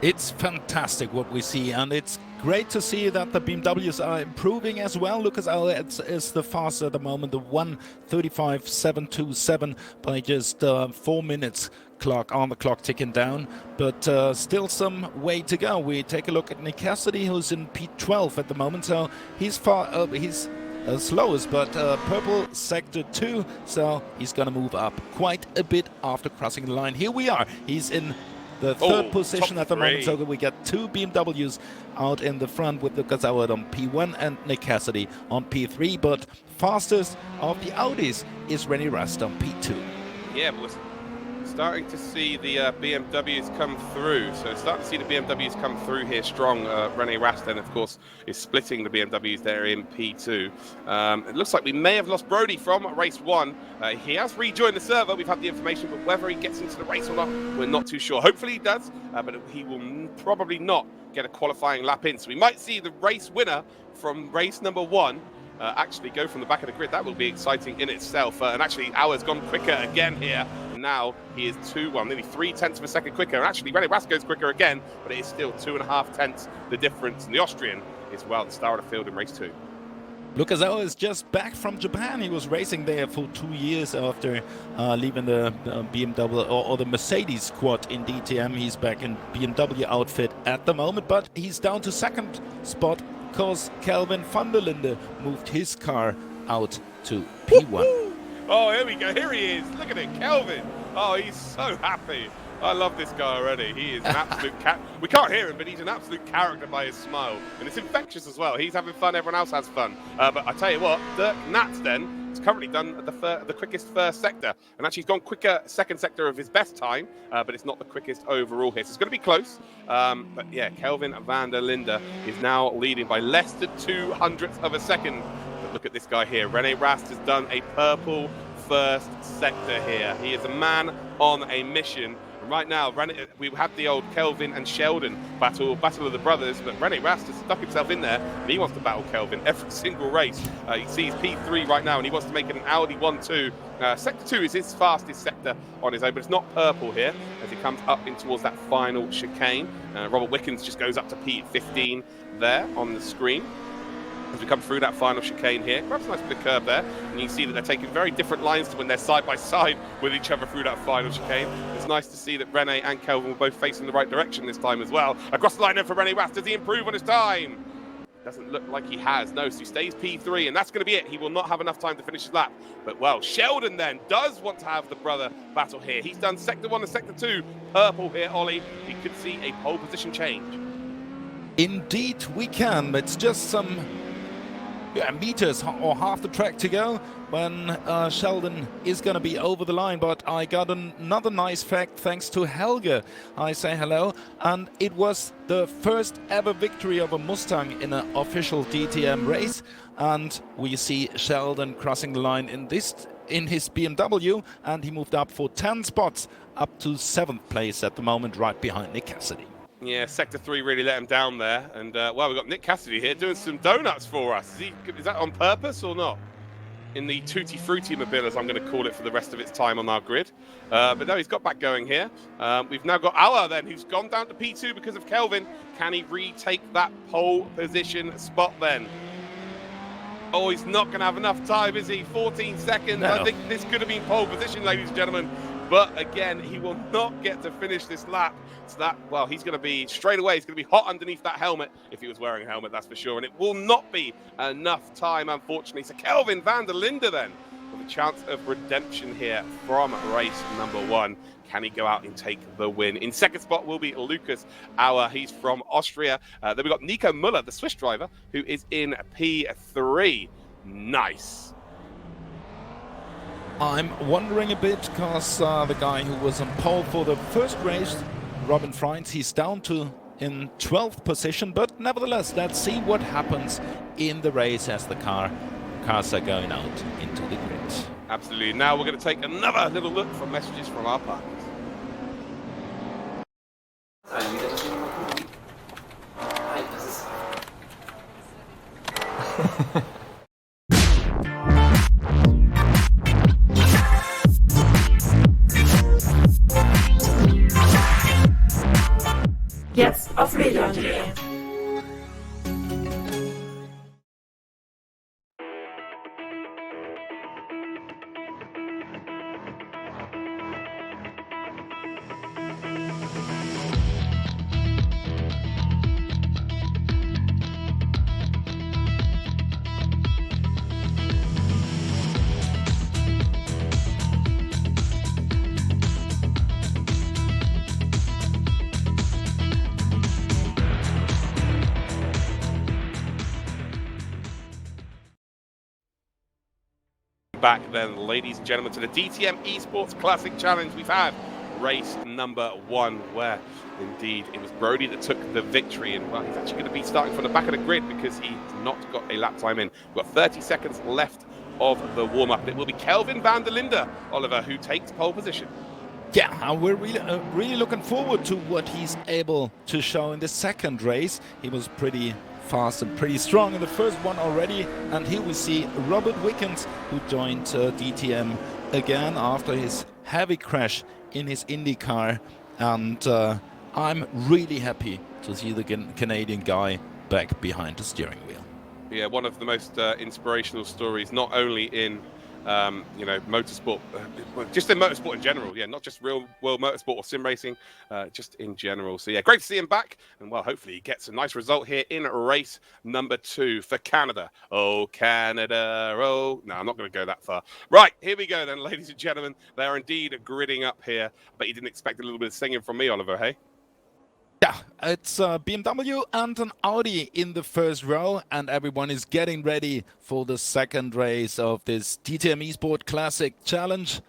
It's fantastic what we see, and it's great to see that the BMWs are improving as well. Lucas Auer is the fastest at the moment, the 1:35.727 by just 4 minutes on the clock ticking down, but still some way to go. We take a look at Nick Cassidy, who's in P12 at the moment, so he's he's slowest, but purple sector 2, so he's gonna move up quite a bit after crossing the line. Here we are, he's in the third position at the moment, so we got 2 BMWs out in the front with Lucas Auer on P1 and Nick Cassidy on P3, but fastest of the Audis is Rene Rast on P2. Yeah, but we're starting to see the BMWs come through. So starting to see the BMWs come through here strong. Rene Rast then, of course, is splitting the BMWs there in P2. It looks like we may have lost Brody from race 1. He has rejoined the server. We've had the information, but whether he gets into the race or not, we're not too sure. Hopefully he does, but he will probably not get a qualifying lap in. So we might see the race winner from race number 1 actually go from the back of the grid. That will be exciting in itself. And actually, Auer's gone quicker again here. Now he is nearly 3 tenths of a second quicker. And actually, Rene Rast goes quicker again, but it is still 2.5 tenths the difference. And the Austrian is, well, the star of the field in race 2. Lucas Auer is just back from Japan. He was racing there for 2 years after leaving the BMW or the Mercedes squad in DTM. He's back in BMW outfit at the moment, but he's down to second spot because Kelvin van der Linde moved his car out to P1. Oh, here we go. Here he is. Look at it, Kelvin. Oh, he's so happy. I love this guy already. He is an absolute we can't hear him, but he's an absolute character by his smile. And it's infectious as well. He's having fun. Everyone else has fun. But I tell you what, Dirk Nats then has currently done the quickest first sector. And actually he's gone quicker second sector of his best time, but it's not the quickest overall here. So it's going to be close. But yeah, Kelvin van der Linde is now leading by less than 200ths of a second. But look at this guy here. Rene Rast has done a purple first sector here. He is a man on a mission. Right now, we had the old Kelvin and Sheldon battle of the brothers, but Rene Rast has stuck himself in there, and he wants to battle Kelvin every single race. You see he's P3 right now, and he wants to make it an Audi 1-2. Sector 2 is his fastest sector on his own, but it's not purple here, as he comes up in towards that final chicane. Robert Wickens just goes up to P15 there on the screen. As we come through that final chicane here, perhaps a nice bit of curve there, and you can see that they're taking very different lines to when they're side by side with each other through that final chicane. It's nice to see that Rene and Kelvin were both facing the right direction this time as well. Across the line then for Rene Rast. Does he improve on his time? Doesn't look like he has. No, so he stays P3, and that's going to be it. He will not have enough time to finish his lap. But, well, Sheldon then does want to have the brother battle here. He's done Sector 1 and Sector 2. Purple here, Ollie. We could see a pole position change. Indeed, we can. It's just some meters or half the track to go when Sheldon is going to be over the line. But I got another nice fact thanks to Helge. I say hello, and it was the first ever victory of a Mustang in an official DTM race, and we see Sheldon crossing the line in his BMW, and he moved up for 10 spots up to 7th place at the moment, right behind Nick Cassidy. Yeah, Sector 3 really let him down there. And, well, we've got Nick Cassidy here doing some donuts for us. Is that on purpose or not? In the Tutti Frutti Mobile, as I'm going to call it for the rest of its time on our grid. But no, he's got back going here. We've now got Auer then, who's gone down to P2 because of Kelvin. Can he retake that pole position spot then? Oh, he's not going to have enough time, is he? 14 seconds. No. I think this could have been pole position, ladies and gentlemen. But again, he will not get to finish this lap. So that, well, he's going to be straight away. He's going to be hot underneath that helmet if he was wearing a helmet, that's for sure. And it will not be enough time, unfortunately. So Kelvin van der Linde then with a chance of redemption here from race number 1. Can he go out and take the win? In second spot will be Lucas Auer. He's from Austria. Then we've got Nico Müller, the Swiss driver, who is in P3. Nice. I'm wondering a bit because the guy who was on pole for the first race, Robin Freins, he's down to in 12th position, but nevertheless, let's see what happens in the race as the cars are going out into the grid. Absolutely. Now we're going to take another little look from messages from our partners. Jetzt auf Medion.de. Back then, ladies and gentlemen, to the DTM Esports Classic Challenge. We've had race number 1, where indeed it was Brody that took the victory, and well, he's actually going to be starting from the back of the grid because he's not got a lap time in. We've got 30 seconds left of the warm-up, and it will be Kelvin van der Linde, Oliver, who takes pole position. Yeah, we're really looking forward to what he's able to show in the second race. He was pretty fast and pretty strong in the first one already, and here we see Robert Wickens, who joined DTM again after his heavy crash in his Indy car, and I'm really happy to see the Canadian guy back behind the steering wheel. Yeah, one of the most inspirational stories, not only in motorsport, just in motorsport in general. Yeah, not just real world motorsport or sim racing, just in general. So yeah, great to see him back, and well, hopefully he gets a nice result here in race number 2 for Canada. Oh, Canada, oh. No, I'm not going to go that far. Right, here we go then, ladies and gentlemen. They are indeed gridding up here, but you didn't expect a little bit of singing from me, Oliver, hey? Yeah, it's BMW and an Audi in the first row, and everyone is getting ready for the second race of this DTM Esport Classic Challenge.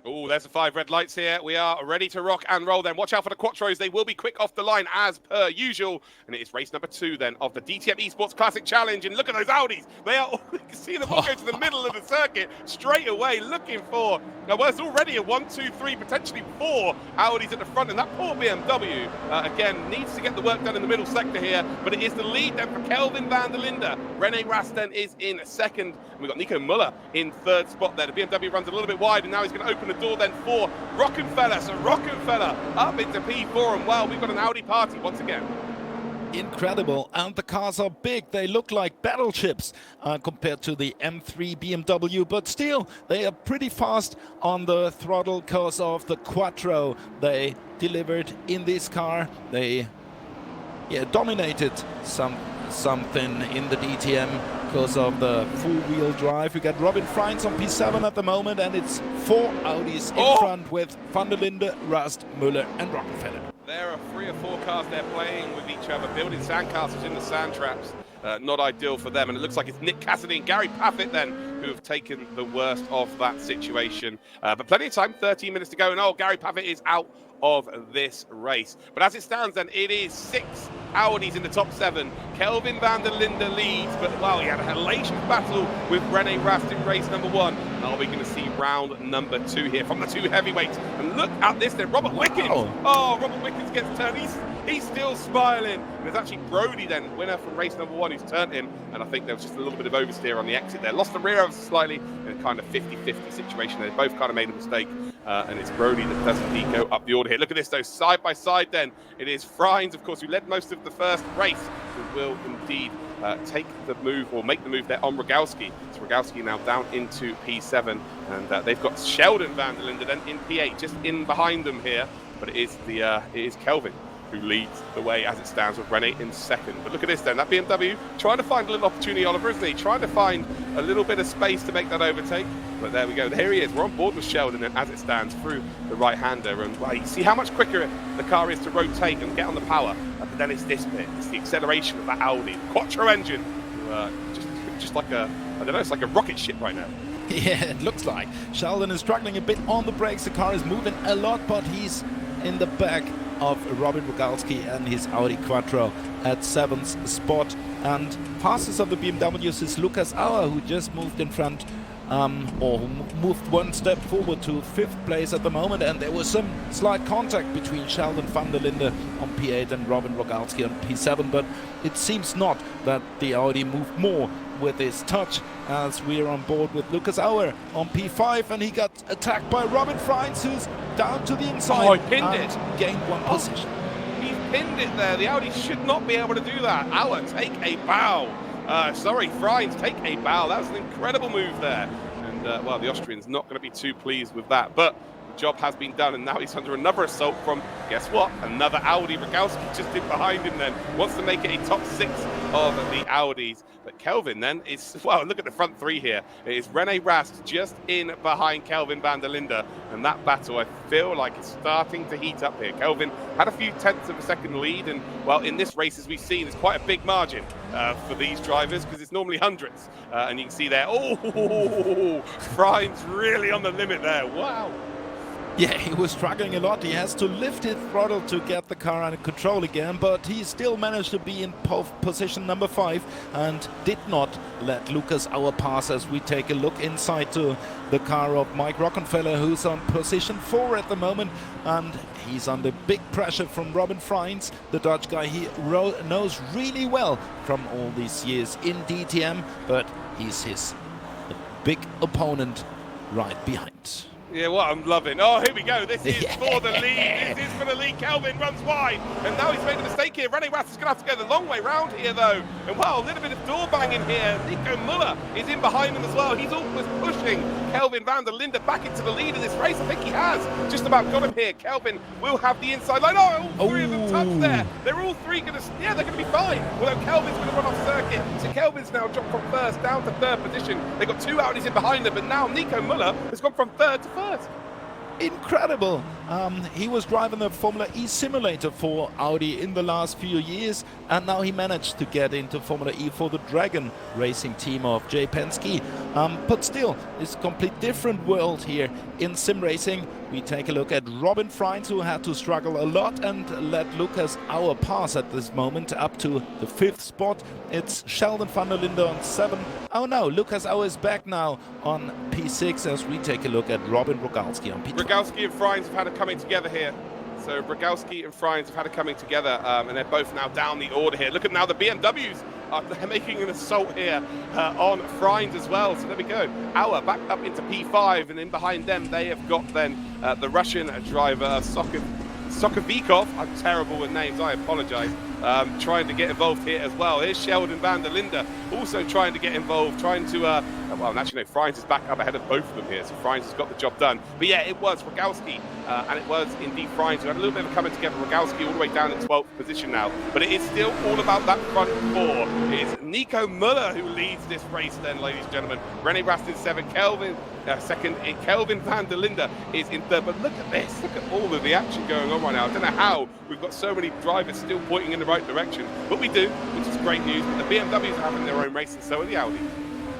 Oh, there's the 5 red lights here. We are ready to rock and roll then. Watch out for the Quattros. They will be quick off the line as per usual. And it is race number 2 then of the DTM Esports Classic Challenge. And look at those Audis. They are all, you can see them all go to the middle of the circuit straight away looking for, now there's already a 1, 2, 3, potentially 4 Audis at the front. And that poor BMW, again, needs to get the work done in the middle sector here. But it is the lead then for Kelvin van der Linde. Rene Rast then is in second. And we've got Nico Muller in third spot there. The BMW runs a little bit wide, and now he's going to open the door then for Rockenfeller. So Rockenfeller up into P4, and well, we've got an Audi party once again. Incredible, and the cars are big. They look like battleships compared to the M3 BMW, but still they are pretty fast on the throttle because of the Quattro they delivered in this car. They dominated something in the DTM because of the four-wheel drive. We got Robin Freins on P7 at the moment, and it's 4 Audis in front with van der Linde, Rast, Müller and Rockefeller. There are 3 or 4 cars there playing with each other, building sandcastles in the sand traps. Not ideal for them, and it looks like it's Nick Cassidy and Gary Paffett then who have taken the worst of that situation. But plenty of time, 13 minutes to go, and Gary Paffett is out of this race. But as it stands then, it is 6 Audis in the top 7. Kelvin van der Linde leads, but well, he had a hellacious battle with Rene Rast in race number 1. Are we going to see round number 2 here from the 2 heavyweights? And look at this then, Robert Wickens. Oh, Robert Wickens gets turned. He's still smiling. And it's actually Brody then, winner from race number 1, who's turned him. And I think there was just a little bit of oversteer on the exit there. Lost the rear ever slightly in a kind of 50-50 situation. They both kind of made a mistake. And it's Brody that does indeed go up the order here. Look at this though, side by side then. It is Freins, of course, who led most of the first race, who will indeed take the move, or make the move there on Rogalski. So Rogalski now down into P7, and they've got Sheldon van der Linde then in P8, just in behind them here. But it is Kelvin who leads the way as it stands, with Rene in second. But look at this then, that BMW trying to find a little opportunity, Oliver, isn't he? Trying to find a little bit of space to make that overtake. But there we go, here he is. We're on board with Sheldon, and as it stands through the right-hander. And well, you see how much quicker the car is to rotate and get on the power. But then it's this bit, it's the acceleration of that Audi, the Quattro engine. Just like a, I don't know, it's like a rocket ship right now. Yeah, it looks like. Sheldon is struggling a bit on the brakes. The car is moving a lot, but he's in the back of Robin Rogalski and his Audi Quattro at 7th spot. And fastest of the BMWs is Lucas Auer, who just moved in front, or moved one step forward to 5th place at the moment. And there was some slight contact between Sheldon van der Linde on P8 and Robin Rogalski on P7, but it seems not that the Audi moved more with his touch, as we're on board with Lucas Auer on P5, and he got attacked by Robin Freins, who's down to the inside. Oh, he pinned it. Gained one position. He pinned it there. The Audi should not be able to do that. Auer, take a bow. Sorry, Freins, take a bow. That was an incredible move there. And, well, the Austrian's not going to be too pleased with that. But the job has been done, and now he's under another assault from, guess what? Another Audi. Rogalski just in behind him then. Wants to make it a top 6 of the Audis. But Kelvin then is, well, look at the front 3 here. It is Rene Rast just in behind Kelvin van der Linde. And that battle, I feel like, is starting to heat up here. Kelvin had a few tenths of a second lead. And, well, in this race, as we've seen, it's quite a big margin for these drivers, because it's normally hundreds. And you can see there, oh, Freins really on the limit there. Wow. Yeah, he was struggling a lot. He has to lift his throttle to get the car under control again, but he still managed to be in position number 5 and did not let Lucas Auer pass, as we take a look inside to the car of Mike Rockenfeller, who's on position 4 at the moment, and he's under big pressure from Robin Freins, the Dutch guy he knows really well from all these years in DTM, but he's his big opponent right behind. Yeah, what I'm loving. Oh, here we go. This is for the lead. This is for the lead. Kelvin runs wide. And now he's made a mistake here. Rene Rast is going to have to go the long way round here, though. And, wow, a little bit of door banging here. Nico Muller is in behind him as well. He's almost pushing Kelvin van der Linde back into the lead of this race. I think he has just about got him here. Kelvin will have the inside line. Oh, all 3 of them touch there. They're all 3 going to, yeah, they're going to be fine. Although Kelvin's going to run off circuit. So Kelvin's now dropped from 1st down to 3rd position. They've got 2 Audis in behind them. But now Nico Muller has gone from 3rd to 1st. Incredible. He was driving the Formula E simulator for Audi in the last few years, and now he managed to get into Formula E for the Dragon racing team of Jay Penske. But still, it's a complete different world here in sim racing. We take a look at Robin Freins, who had to struggle a lot and let Lucas Auer pass at this moment up to the 5th spot. It's Sheldon van der Linde on 7. Oh no, Lucas Auer is back now on P6 as we take a look at Robin Rogalski on P12. Rogalski and Freins have had a coming together here. So Rogalski and Freins have had a coming together, and they're both now down the order here. Look at now the BMWs are making an assault here on Freins as well. So there we go. Auer back up into P5, and in behind them they have got then the Russian driver Sokovikov. I'm terrible with names, I apologize. Trying to get involved here as well. Here's Sheldon van der Linde also trying to get involved, trying to, well, actually, no, Freins is back up ahead of both of them here, so Freins has got the job done. But yeah, it was Rogalski, and it was indeed Freins who had a little bit of a coming together. Rogalski all the way down in 12th position now, but it is still all about that front 4. It's Nico Muller who leads this race then, ladies and gentlemen. Rene Rast in 7th, Kelvin 2nd, Kelvin van der Linde is in 3rd. But look at this, look at all of the action going on right now. I don't know how we've got so many drivers still pointing in the right direction, but we do, which is great news. But the BMWs are having their own race, and so are the Audi.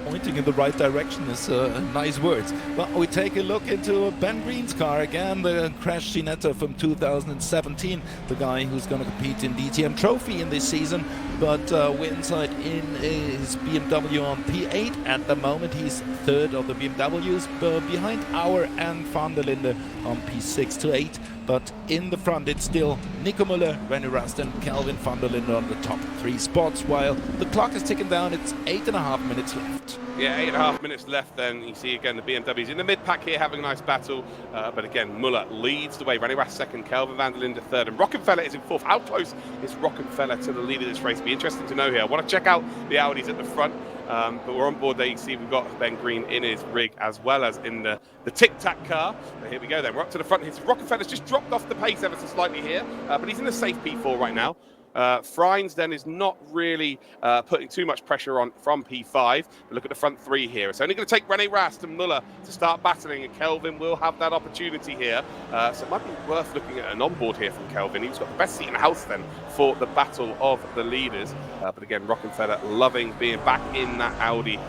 Pointing in the right direction is nice words. But we take a look into Ben Green's car again, the Crash Ginetta from 2017, the guy who's going to compete in DTM Trophy in this season. But we're inside in his BMW on P8 at the moment. He's 3rd of the BMWs, behind Auer and van der Linde on P6 to 8. But in the front, it's still Nico Muller, Rene Rast and Kelvin van der Linde on the top 3 spots, while the clock is ticking down. It's 8.5 minutes left. Yeah, 8.5 minutes left then. You see again the BMWs in the mid-pack here having a nice battle. But again, Muller leads the way. Rene Rast 2nd, Kelvin van der Linde 3rd, and Rockenfeller is in 4th. How close is Rockenfeller to the lead of this race? Be interesting to know here. I want to check out the Audis at the front. But we're on board there. You see we've got Ben Green in his rig as well as in the Tic Tac car. But here we go then. We're up to the front here. So Rockenfeller's just dropped off the pace ever so slightly here. But he's in a safe P4 right now. Freins then is not really putting too much pressure on from P5. But look at the front three here. It's only going to take René Rast and Muller to start battling, and Kelvin will have that opportunity here. So it might be worth looking at an onboard here from Kelvin. He's got the best seat in the house then for the battle of the leaders. But again, Rockenfeller loving being back in that Audi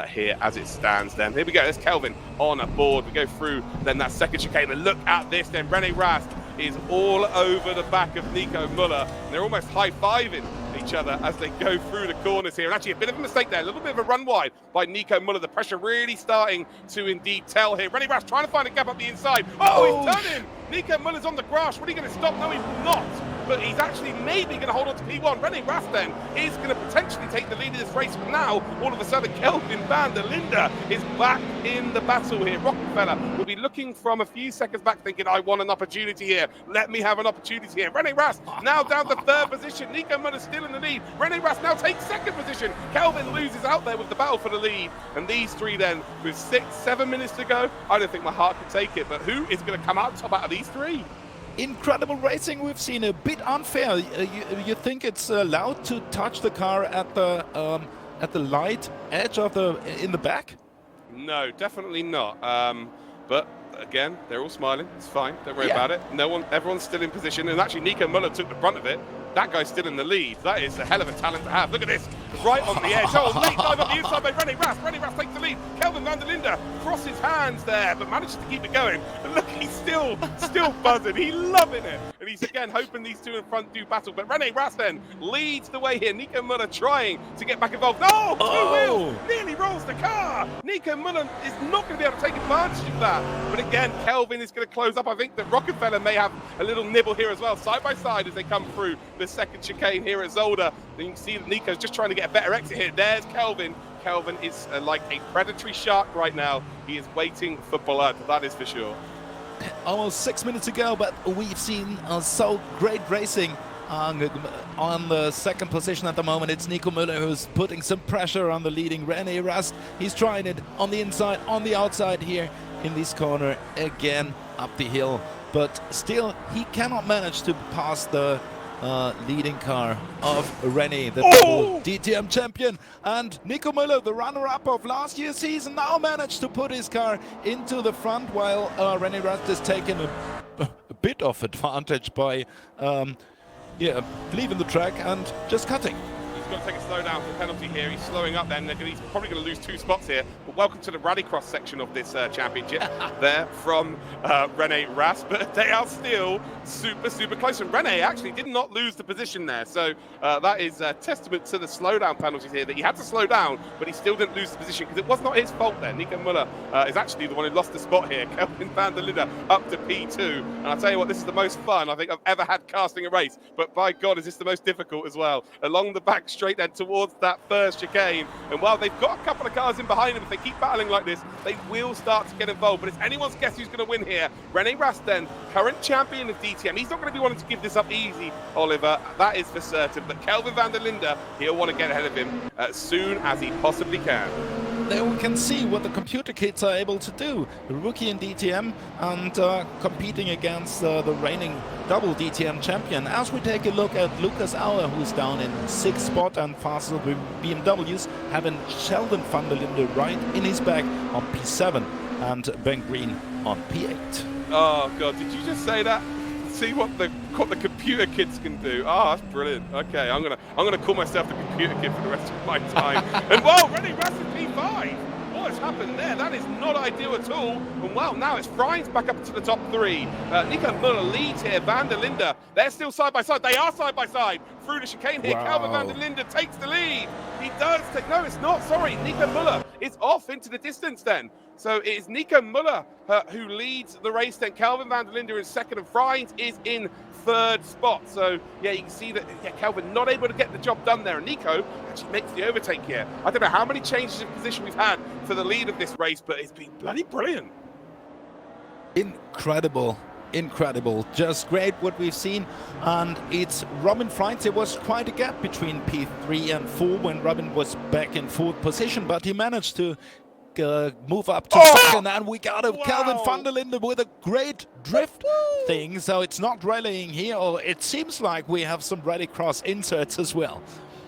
here as it stands then. Here we go, there's Kelvin on a board. We go through then that second chicane, and look at this then. René Rast is all over the back of Nico Muller. And they're almost high-fiving each other as they go through the corners here. And actually a bit of a mistake there, a little bit of a run wide by Nico Muller. The pressure really starting to indeed tell here. René Rast trying to find a gap up the inside. Oh, he's turning! Nico Muller's on the grass. What are you going to stop? No, he will not. But he's actually maybe going to hold on to P1. René Rast then is going to potentially take the lead of this race. But now, all of a sudden, Kelvin van der Linde is back in the battle here. Rockenfeller will be looking from a few seconds back thinking, I want an opportunity here. Let me have an opportunity here. René Rast now down to third position. Nico Muller still in the lead. René Rast now takes second position. Kelvin loses out there with the battle for the lead. And these three then, with 6-7 minutes to go, I don't think my heart can take it. But who is going to come out top out of these three? Incredible racing we've seen, a bit unfair. You think it's allowed to touch the car at the light edge of in the back? No, definitely not. But again, they're all smiling. It's fine. Don't worry about it. Everyone's still in position. And actually, Nico Muller took the brunt of it. That guy's still in the lead. That is a hell of a talent to have. Look at this. Right on the edge. Oh, late dive on the inside by René Rast. René Rast takes the lead. Kelvin van der Linde crosses hands there, but manages to keep it going. And look, he's still buzzing. He's loving it. And he's again hoping these two in front do battle. But René Rast then leads the way here. Nico Muller trying to get back involved. No! Two wheels! Nearly rolls the car. Nico Muller is not going to be able to take advantage of that. But again, Kelvin is going to close up. I think that Rockenfeller may have a little nibble here as well, side by side as they come through the second chicane here at Zolder. Then you can see that Nico's just trying to get a better exit here. There's Kelvin. Kelvin is like a predatory shark right now. He is waiting for blood, that is for sure. Almost 6 minutes to go, but we've seen so great racing on the second position at the moment. It's Nico Muller who's putting some pressure on the leading René Rast. He's trying it on the inside, on the outside here in this corner again up the hill. But still, he cannot manage to pass the leading car of René, the double DTM champion. And Nico Muller, the runner-up of last year's season, now managed to put his car into the front, while René Rast is taking a bit of advantage by leaving the track and just cutting. He's got to take a slow down for the penalty here. He's slowing up then. He's probably going to lose 2 spots here. But welcome to the rallycross section of this championship there from René Rast. But they are still super close. And René actually did not lose the position there. So that is a testament to the slowdown penalties here, that he had to slow down, but he still didn't lose the position because it was not his fault there. Nico Muller is actually the one who lost the spot here. Kelvin van der Linde up to P2. And I'll tell you what, this is the most fun I think I've ever had casting a race. But by God, is this the most difficult as well. Along the back straight then towards that first chicane. And while they've got a couple of cars in behind them, if they keep battling like this, they will start to get involved. But it's anyone's guess who's going to win here. René Rast then, current champion of DTM. He's not going to be wanting to give this up easy, Oliver. That is for certain. But Kelvin van der Linde, he'll want to get ahead of him as soon as he possibly can. There we can see what the computer kids are able to do. The rookie in DTM and competing against the reigning double DTM champion. As we take a look at Lucas Auer, who's down in 6th spot and faster with BMWs, having Sheldon van der Linde right in his back on P7 and Ben Green on P8. Oh God, did you just say that? See what the computer kids can do. Oh, that's brilliant. Okay, I'm gonna call myself the computer kid for the rest of my time. And wow, René Rast is P5. What has happened there? That is not ideal at all. And well, now it's Freins back up to the top 3. Nico Muller leads here. Van der Linde, they're still side by side. They are side by side through the chicane here. Wow. Kelvin van der Linde takes the lead. He does take. No, it's not. Sorry, Nico Muller is off into the distance then. So it is Nico Muller who leads the race then. Kelvin van der Linde is second and Freins is in 3rd spot. So yeah, you can see that Kelvin not able to get the job done there. And Nico actually makes the overtake here. I don't know how many changes of position we've had for the lead of this race, but it's been bloody brilliant. Incredible. Just great what we've seen. And it's Robin Freins. There was quite a gap between P3 and 4 when Robin was back in 4th position, but he managed to move up to second, and we got a Kelvin van der Linde with a great drift thing. So it's not rallying here, or it seems like we have some rallycross inserts as well.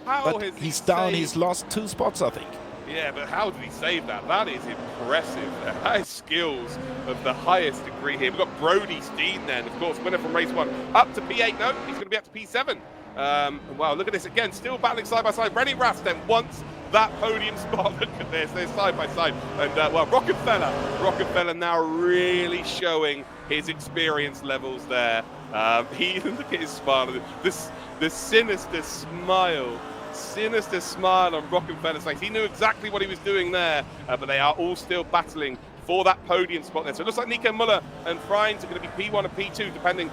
But he's down. He's lost 2 spots, I think. Yeah, but how did he save that? That is impressive. That is skills of the highest degree here. We've got Brody Steen then, of course, winner from race 1, up to P8. No, he's going to be up to P7. Wow, look at this again, still battling side by side. Rennie Rast then wants that podium spot. Look at this, they're side by side. And well, Rockefeller now really showing his experience levels there. Look at his smile, the sinister smile on Rockefeller's face. He knew exactly what he was doing there, but they are all still battling for that podium spot there. So it looks like Nico Müller and Freins are going to be P1 and P2, depending,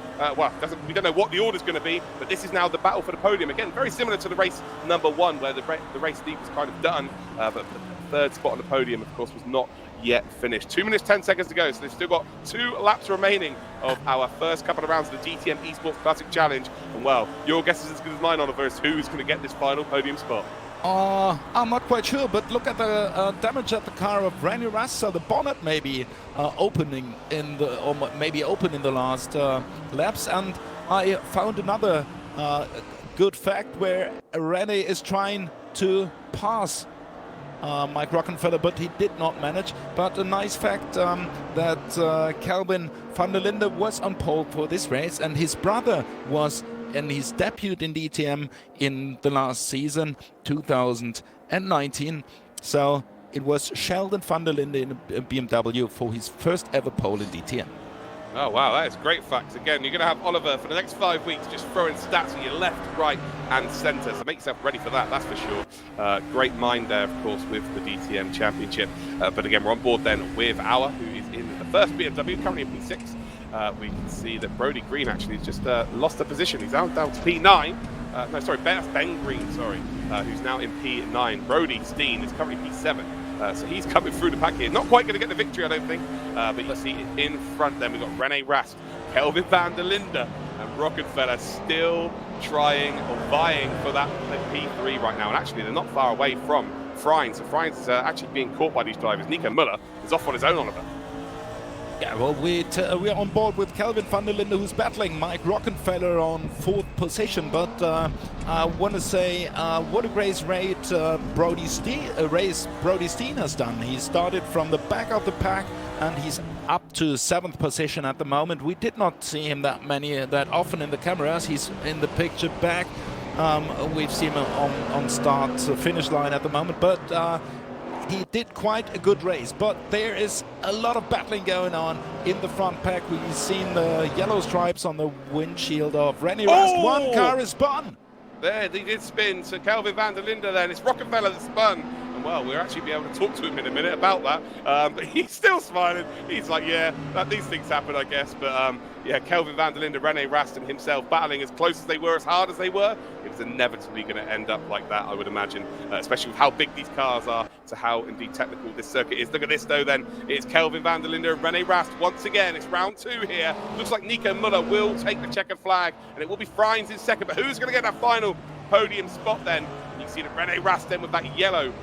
we don't know what the order's going to be, but this is now the battle for the podium. Again, very similar to the race number 1, where the race lead was kind of done, but the third spot on the podium, of course, was not yet finished. 2 minutes, 10 seconds to go, so they've still got 2 laps remaining of our first couple of rounds of the DTM Esports Classic Challenge. And well, your guess is as good as mine, Oliver, as who's going to get this final podium spot. I'm not quite sure, but look at the damage at the car of Rennie Rast. So the bonnet may be opening in the, or maybe open in the last laps. And I found another good fact where Rennie is trying to pass Mike Rockefeller, but he did not manage. But a nice fact that Kelvin van der Linde was on pole for this race, and his brother was in his debut in DTM in the last season, 2019. So it was Sheldon van der Linde in a BMW for his first ever pole in DTM. Oh wow, that is great facts. Again, you're going to have Oliver for the next 5 weeks just throwing stats on your left, right and centre, so make yourself ready for that, that's for sure. Great mind there, of course, with the DTM Championship. But again, we're on board then with Auer, who is in the first BMW, currently in P6. We can see that Brody Green actually has just lost a position. He's down to P9. No, sorry, that's Ben Green, sorry, who's now in P9. Brody Steen is currently P7. So he's coming through the pack here. Not quite going to get the victory, I don't think. But you see in front then we've got Rennie Rast, Kelvin van der Linde, and Rockefeller still trying or vying for that P3 right now. And actually, they're not far away from Freins. So Freins is actually being caught by these drivers. Nico Müller is off on his own, Oliver. Yeah, well, we're on board with Kelvin van der Linde, who's battling Mike Rockefeller on 4th position. But I want to say what a great race Brody Steen has done. He started from the back of the pack, and he's up to 7th position at the moment. We did not see him that often in the cameras. He's in the picture back. We've seen him on start finish line at the moment, but he did quite a good race. But there is a lot of battling going on in the front pack. We've seen the yellow stripes on the windshield of Rennie Rast. One car is spun. There, he did spin. So Kelvin van der Linde then. It's Rockefeller that spun. And well, we'll actually be able to talk to him in a minute about that. But he's still smiling. He's like, yeah, these things happen, I guess. But yeah, Kelvin van der Linde, Rennie Rast and himself battling as close as they were, as hard as they were. It was inevitably going to end up like that, I would imagine, especially with how big these cars are to how indeed technical this circuit is. Look at this though then. It's Kelvin van der Linde and Rennie Rast once again. It's round 2 here. Looks like Nico Müller will take the checkered flag, and it will be Freins in second. But who's going to get that final podium spot then? You can see that Rennie Rast then with that yellow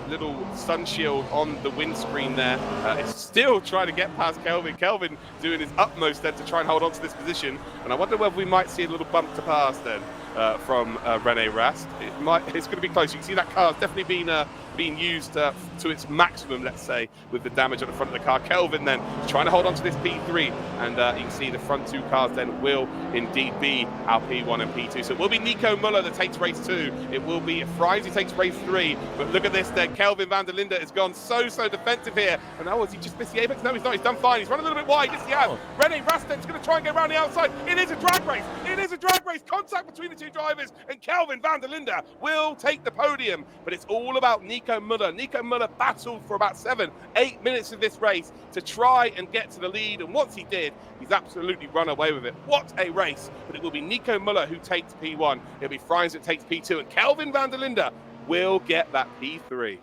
little sun shield on the windscreen there. It's still trying to get past Kelvin. Kelvin doing his utmost then to try and hold on to this position. And I wonder whether we might see a little bump to pass then from Rennie Rast. It's going to be close. You can see that car's definitely being used to its maximum, let's say, with the damage on the front of the car. Kelvin then trying to hold on to this P3, and you can see the front 2 cars then will indeed be our P1 and P2. So it will be Nico Müller that takes race 2. It will be Freins who takes race 3. But look at this then. Kelvin van der Linde has gone so defensive here. And now, has he just missed the apex? No, he's not. He's done fine. He's run a little bit wide. Yes, he has. Rennie Rast then is going to try and get around the outside. It is a drag race. It is a drag race. Contact between the 2 drivers, and Kelvin van der Linde will take the podium. But it's all about Nico Müller. Nico Müller battled for about 7-8 minutes of this race to try and get to the lead, and once he did, he's absolutely run away with it. What a race. But it will be Nico Müller who takes P1. It'll be Freins that takes P2, and Kelvin van der Linde will get that P3.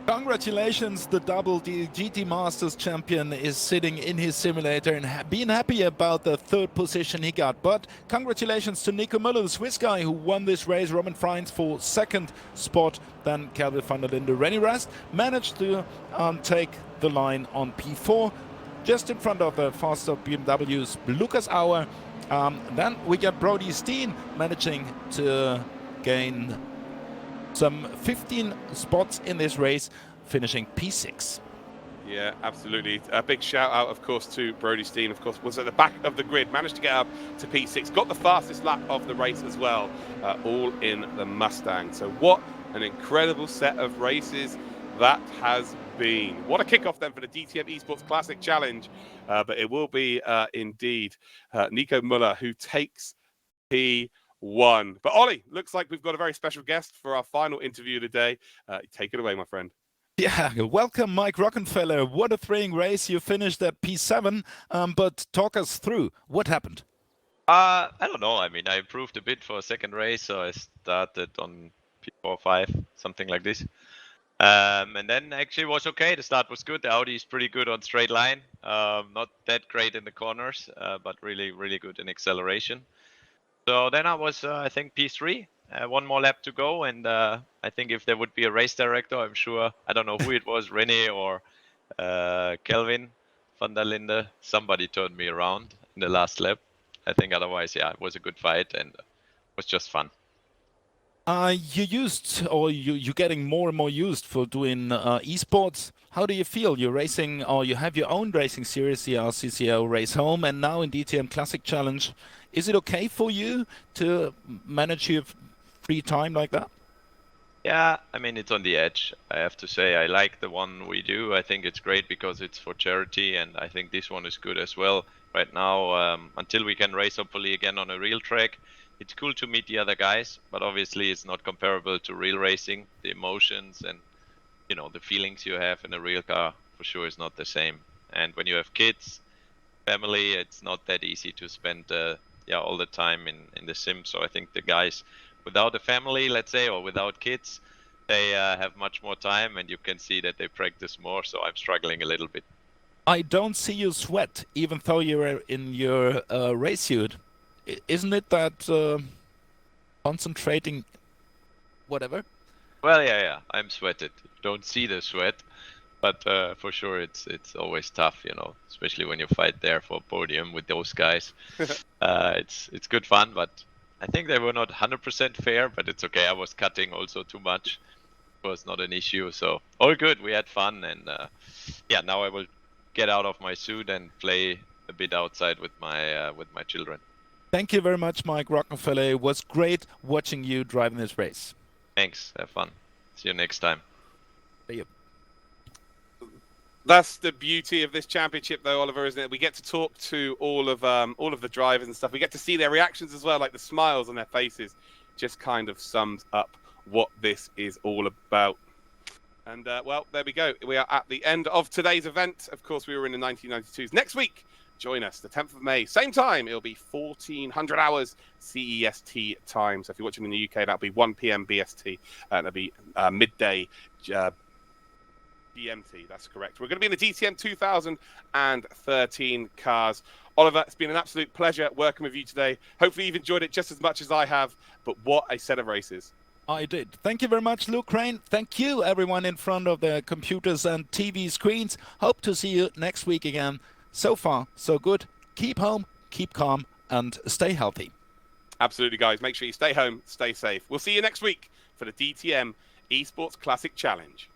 Congratulations, the double GT Masters champion is sitting in his simulator and being happy about the third position he got. But congratulations to Nico Müller, the Swiss guy who won this race. Robin Freins for second spot. Then Calvin van der Linde. Rennie Rast managed to take the line on P4, just in front of the faster BMW's Lucas Auer. Then we got Brody Steen managing to gain some 15 spots in this race, finishing P6. Yeah, absolutely. A big shout out, of course, to Brody Steen. Of course, was at the back of the grid, managed to get up to P6, got the fastest lap of the race as well, all in the Mustang. So what an incredible set of races that has been. What a kickoff then for the DTM Esports Classic Challenge. But it will be indeed Nico Müller who takes P1. But Ollie, looks like we've got a very special guest for our final interview today. Take it away, my friend. Yeah, welcome, Mike Rockenfeller. What a thrilling race. You finished at P7, but talk us through what happened. I don't know. I mean, I improved a bit for a second race, so I started on P4, 5, something like this. And then actually it was okay. The start was good. The Audi is pretty good on straight line. Not that great in the corners, but really, really good in acceleration. So then I was, I think, P3. One more lap to go, and I think if there would be a race director, I'm sure, I don't know who it was, René or Kelvin van der Linde, somebody turned me around in the last lap. I think otherwise, yeah, it was a good fight and it was just fun. You're getting more and more used for doing esports. How do you feel? You're racing, or you have your own racing series, the RCCO Race Home, and now in DTM Classic Challenge. Is it okay for you to manage your free time like that? Yeah, I mean, it's on the edge, I have to say. I like the one we do. I think it's great because it's for charity, and I think this one is good as well. Right now, until we can race hopefully again on a real track, it's cool to meet the other guys, but obviously it's not comparable to real racing. The emotions and, you know, the feelings you have in a real car for sure is not the same. And when you have kids, family, it's not that easy to spend all the time in the sim. So I think the guys without a family, let's say, or without kids, they have much more time, and you can see that they practice more. So I'm struggling a little bit. I don't see you sweat, even though you're in your race suit. Isn't it that concentrating, whatever? Well, yeah, I'm sweated. Don't see the sweat, but for sure it's always tough, you know, especially when you fight there for podium with those guys. It's good fun, but I think they were not 100% fair, but it's okay. I was cutting also too much. It was not an issue, so all good. We had fun, and now I will get out of my suit and play a bit outside with my children. Thank you very much, Mike Rockenfeller. It was great watching you driving this race. Thanks. Have fun. See you next time. See you. That's the beauty of this championship, though, Oliver, isn't it? We get to talk to all of the drivers and stuff. We get to see their reactions as well, like the smiles on their faces. Just kind of sums up what this is all about. And, well, there we go. We are at the end of today's event. Of course, we were in the 1992s. Next week, join us, the 10th of May. Same time, it'll be 1400 hours CEST time. So if you're watching in the UK, that'll be 1 p.m. BST. That'll be midday GMT. That's correct. We're going to be in the DTM 2013 cars. Oliver, it's been an absolute pleasure working with you today. Hopefully you've enjoyed it just as much as I have. But what a set of races. I did. Thank you very much, Luke Crane. Thank you, everyone in front of their computers and TV screens. Hope to see you next week again. So far, so good. Keep home, keep calm, and stay healthy. Absolutely, guys. Make sure you stay home, stay safe. We'll see you next week for the DTM Esports Classic Challenge.